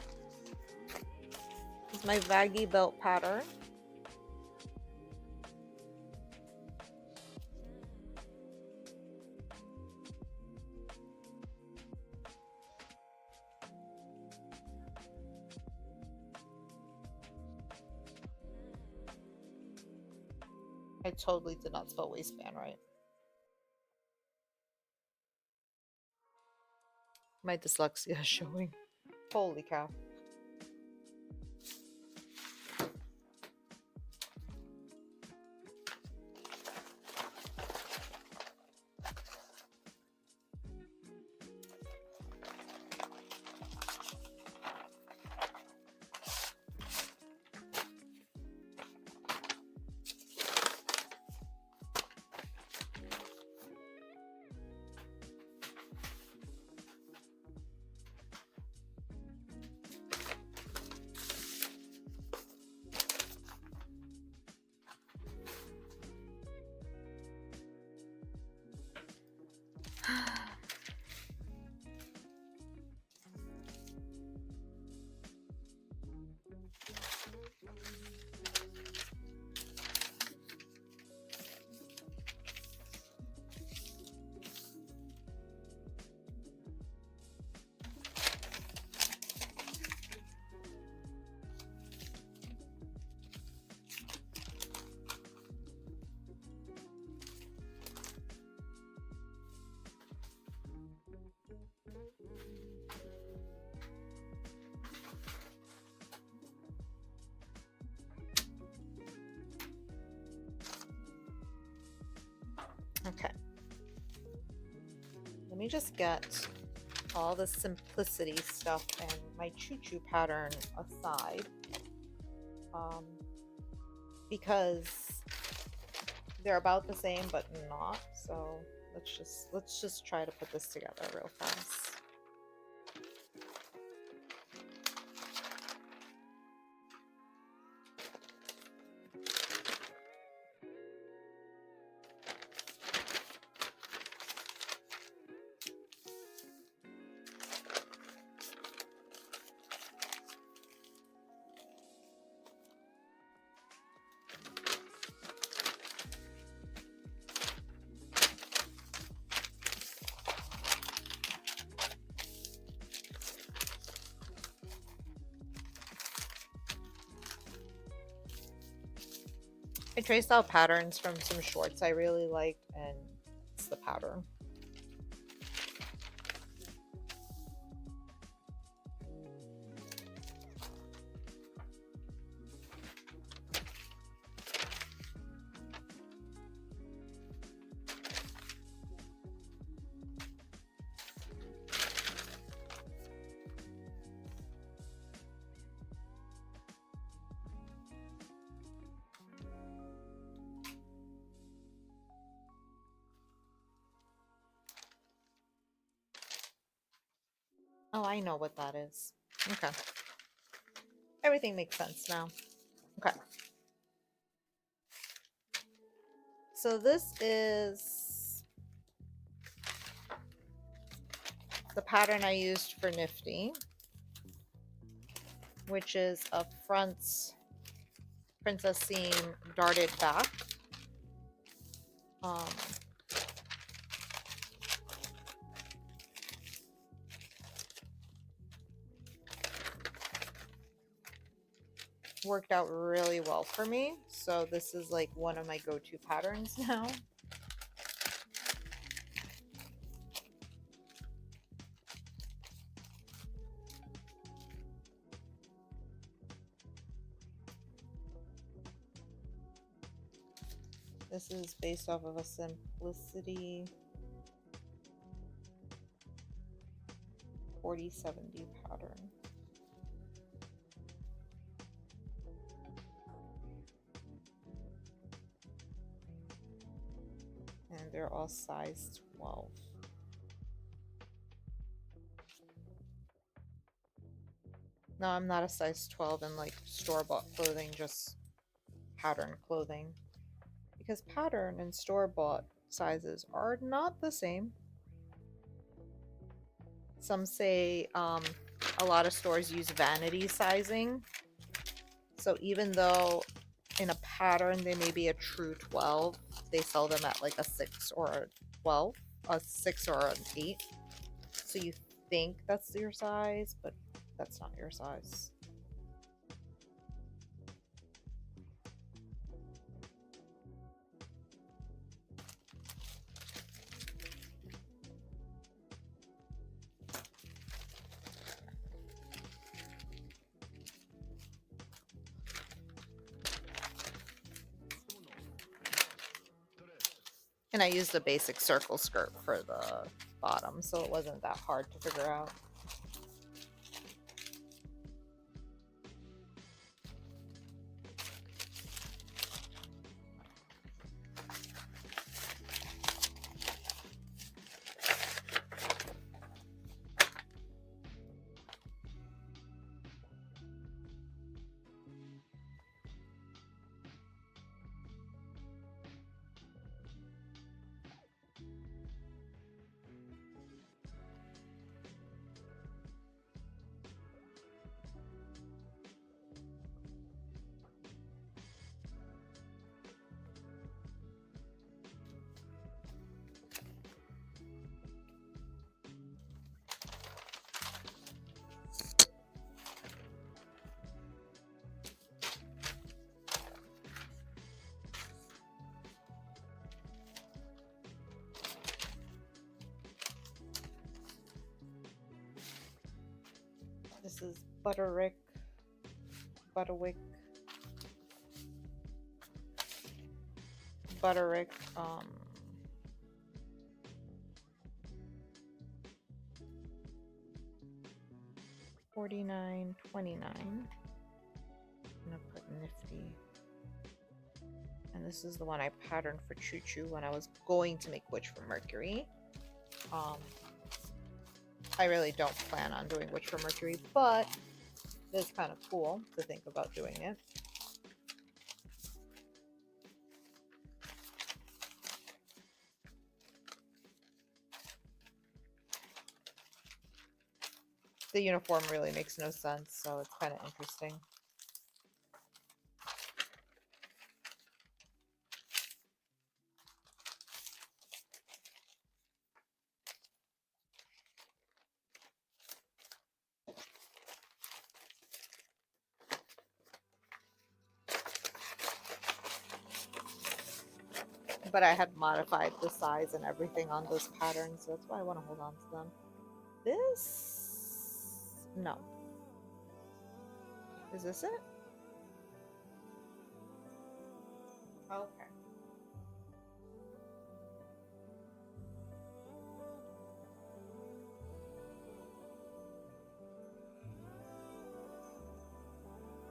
This is my baggy belt pattern. I totally did not spell waistband right. My dyslexia is showing. Holy cow. me just get all the simplicity stuff and my choo-choo pattern aside, because they're about the same but not. So let's just try to put this together real fast. I traced out patterns from some shorts I really liked, and it's the pattern. Oh, I know what that is. Okay. Everything makes sense now. Okay. So this is the pattern I used for Nifty, which is a front princess seam darted back. Worked out really well for me. So this is like one of my go-to patterns now. This is based off of a Simplicity 4070 pattern. And they're all size 12. No, I'm not a size 12 in like store-bought clothing, just pattern clothing. Because pattern and store-bought sizes are not the same. Some say a lot of stores use vanity sizing. So even though in a pattern they may be a true 12, they sell them at like a 6 or a 12, a 6 or an 8. So you think that's your size, but that's not your size. And I used a basic circle skirt for the bottom, so it wasn't that hard to figure out. This is Butterwick, Butterwick, $49.29. I'm gonna put nifty. And this is the one I patterned for Choo Choo when I was going to make Witch for Mercury. I really don't plan on doing Witch for Mercury, but it's kind of cool to think about doing it. The uniform really makes no sense, so it's kind of interesting. But I had modified the size and everything on those patterns, so that's why I want to hold on to them. This... no. Is this it? Okay.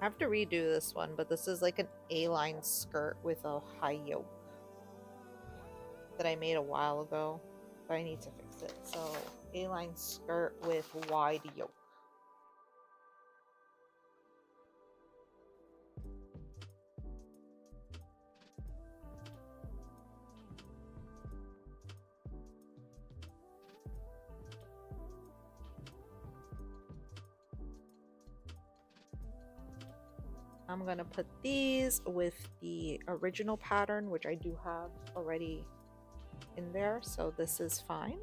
I have to redo this one, but this is like an A-line skirt with a high yoke that I made a while ago, but I need to fix it. So A-line skirt with wide yoke. I'm gonna put these with the original pattern, which I do have already in there, so this is fine.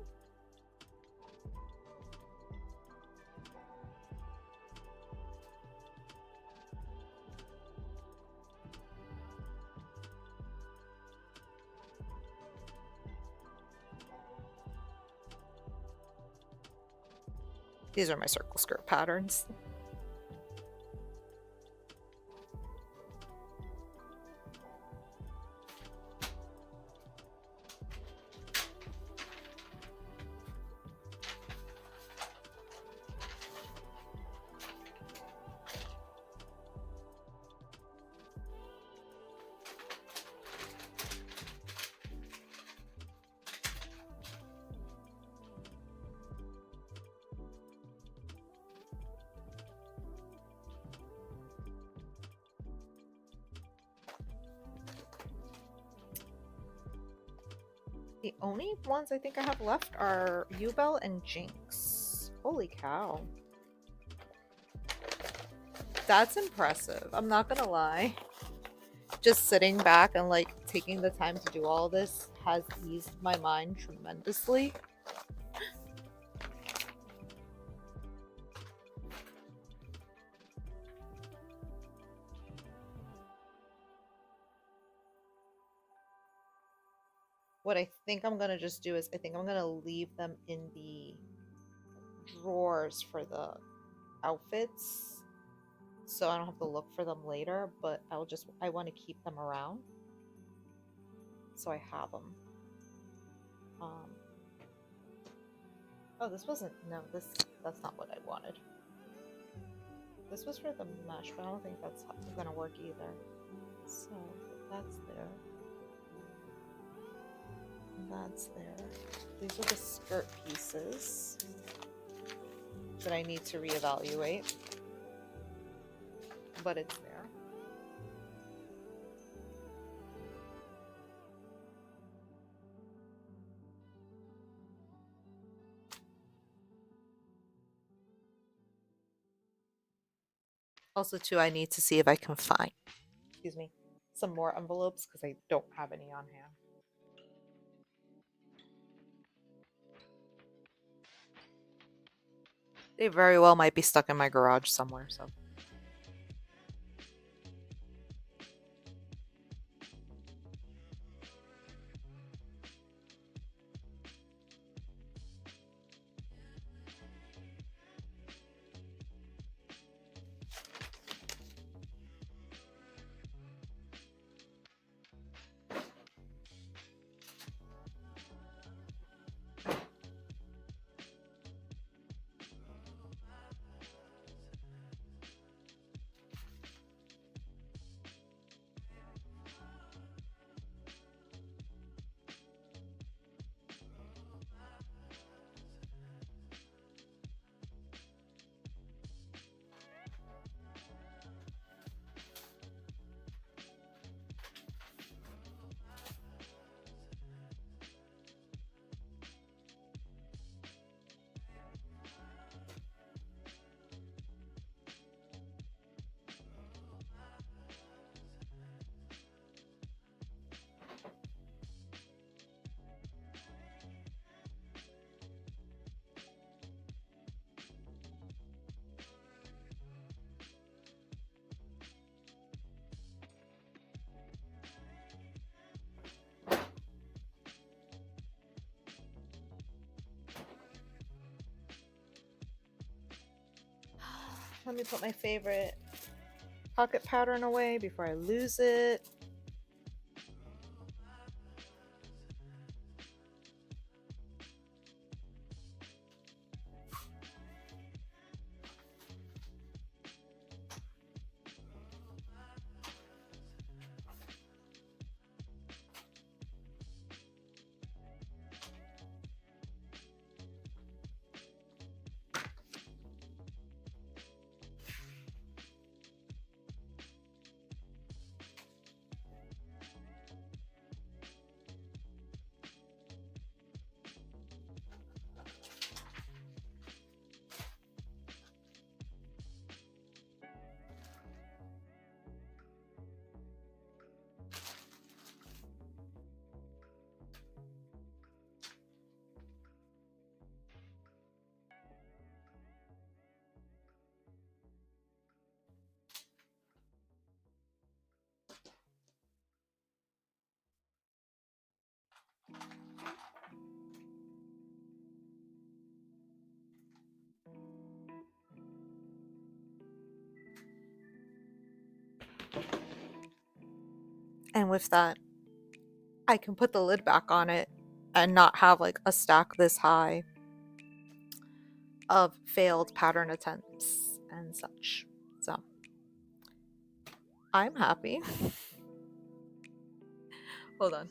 These are my circle skirt patterns. The only ones I think I have left are Ubel and Jinx. Holy cow. That's impressive. I'm not gonna lie. Just sitting back and like taking the time to do all this has eased my mind tremendously. What I think I'm gonna just do is I think I'm gonna leave them in the drawers for the outfits so I don't have to look for them later, but I want to keep them around so I have them. Oh, this wasn't, no, that's not what I wanted. This was for the mesh, but I don't think that's gonna work either. So that's there. That's there. These are the skirt pieces that I need to reevaluate, but it's there. Also, too, I need to see if I can find, excuse me, some more envelopes because I don't have any on hand. They very well might be stuck in my garage somewhere, so. Let me put my favorite pocket pattern away before I lose it. And with that, I can put the lid back on it and not have like a stack this high of failed pattern attempts and such. So I'm happy. Hold on.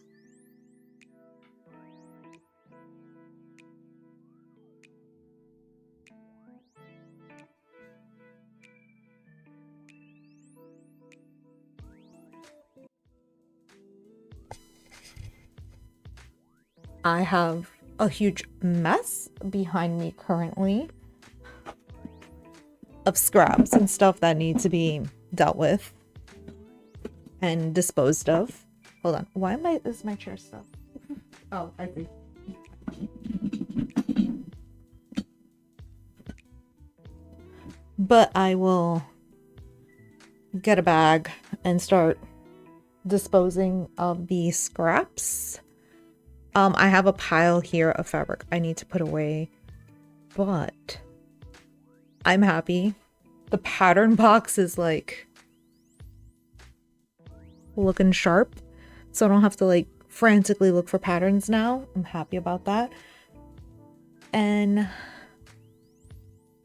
I have a huge mess behind me currently of scraps and stuff that need to be dealt with and disposed of. Hold on. Why is my chair stuck? Oh, I see. But I will get a bag and start disposing of the scraps. I have a pile here of fabric I need to put away, but I'm happy. The pattern box is like looking sharp, so I don't have to like frantically look for patterns now. I'm happy about that. And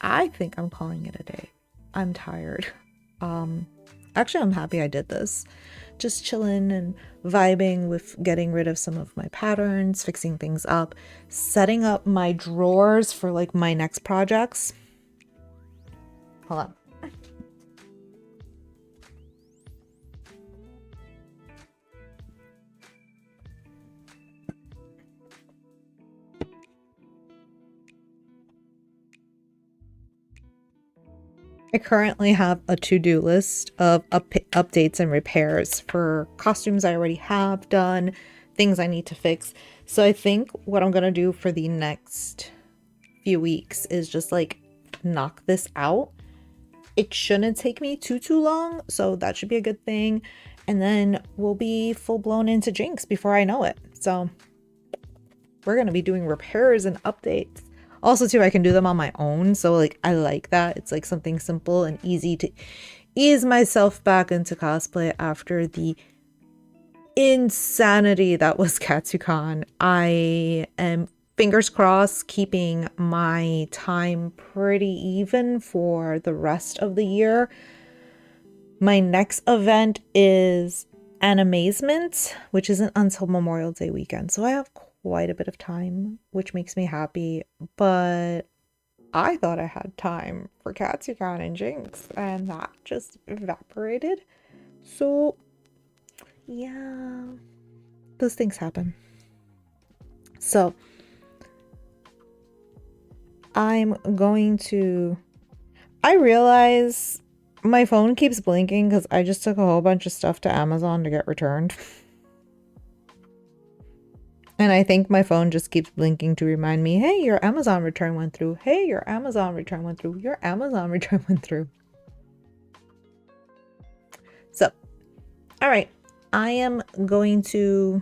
I think I'm calling it a day. I'm tired. Actually, I'm happy I did this. Just chilling and vibing with getting rid of some of my patterns, fixing things up, setting up my drawers for like my next projects. Hold on. I currently have a to-do list of updates and repairs for costumes I already have done, things I need to fix. So I think what I'm gonna do for the next few weeks is just like knock this out. It shouldn't take me too long, so that should be a good thing. And then we'll be full blown into Jinx before I know it. So we're gonna be doing repairs and updates. Also too, I can do them on my own, so like I like that. It's like something simple and easy to ease myself back into cosplay after the insanity that was Katsucon. I am, fingers crossed, keeping my time pretty even for the rest of the year. My next event is Animazement, which isn't until Memorial Day weekend, so I have quite a bit of time, which makes me happy. But I thought I had time for Katsucon and Jinx, and that just evaporated. So yeah, those things happen. So I'm going to, I realize my phone keeps blinking because I just took a whole bunch of stuff to Amazon to get returned. And I think my phone just keeps blinking to remind me, hey, your Amazon return went through. Hey, your Amazon return went through. Your Amazon return went through. So, all right, I am going to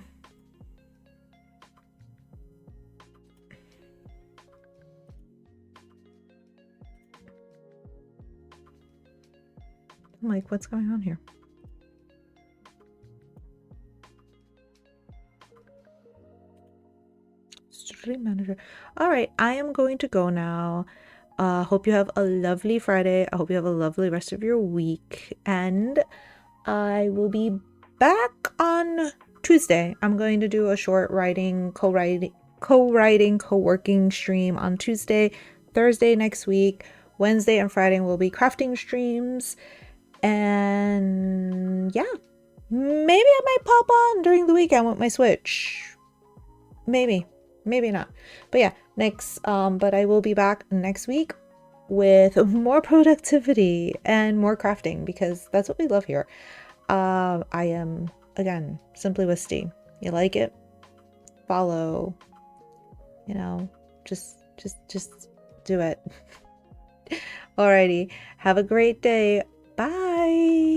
Like, what's going on here? Stream manager. All right, I am going to go now. Hope you have a lovely Friday. I hope you have a lovely rest of your week. And I will be back on Tuesday. I'm going to do a short co-working stream on Tuesday, Thursday next week. Wednesday and Friday will be crafting streams. And yeah, maybe I might pop on during the weekend with my Switch. Maybe not. But yeah, but I will be back next week with more productivity and more crafting because that's what we love here. I am again Simply Wisty. You like it? Follow. Just do it. Alrighty. Have a great day. Bye.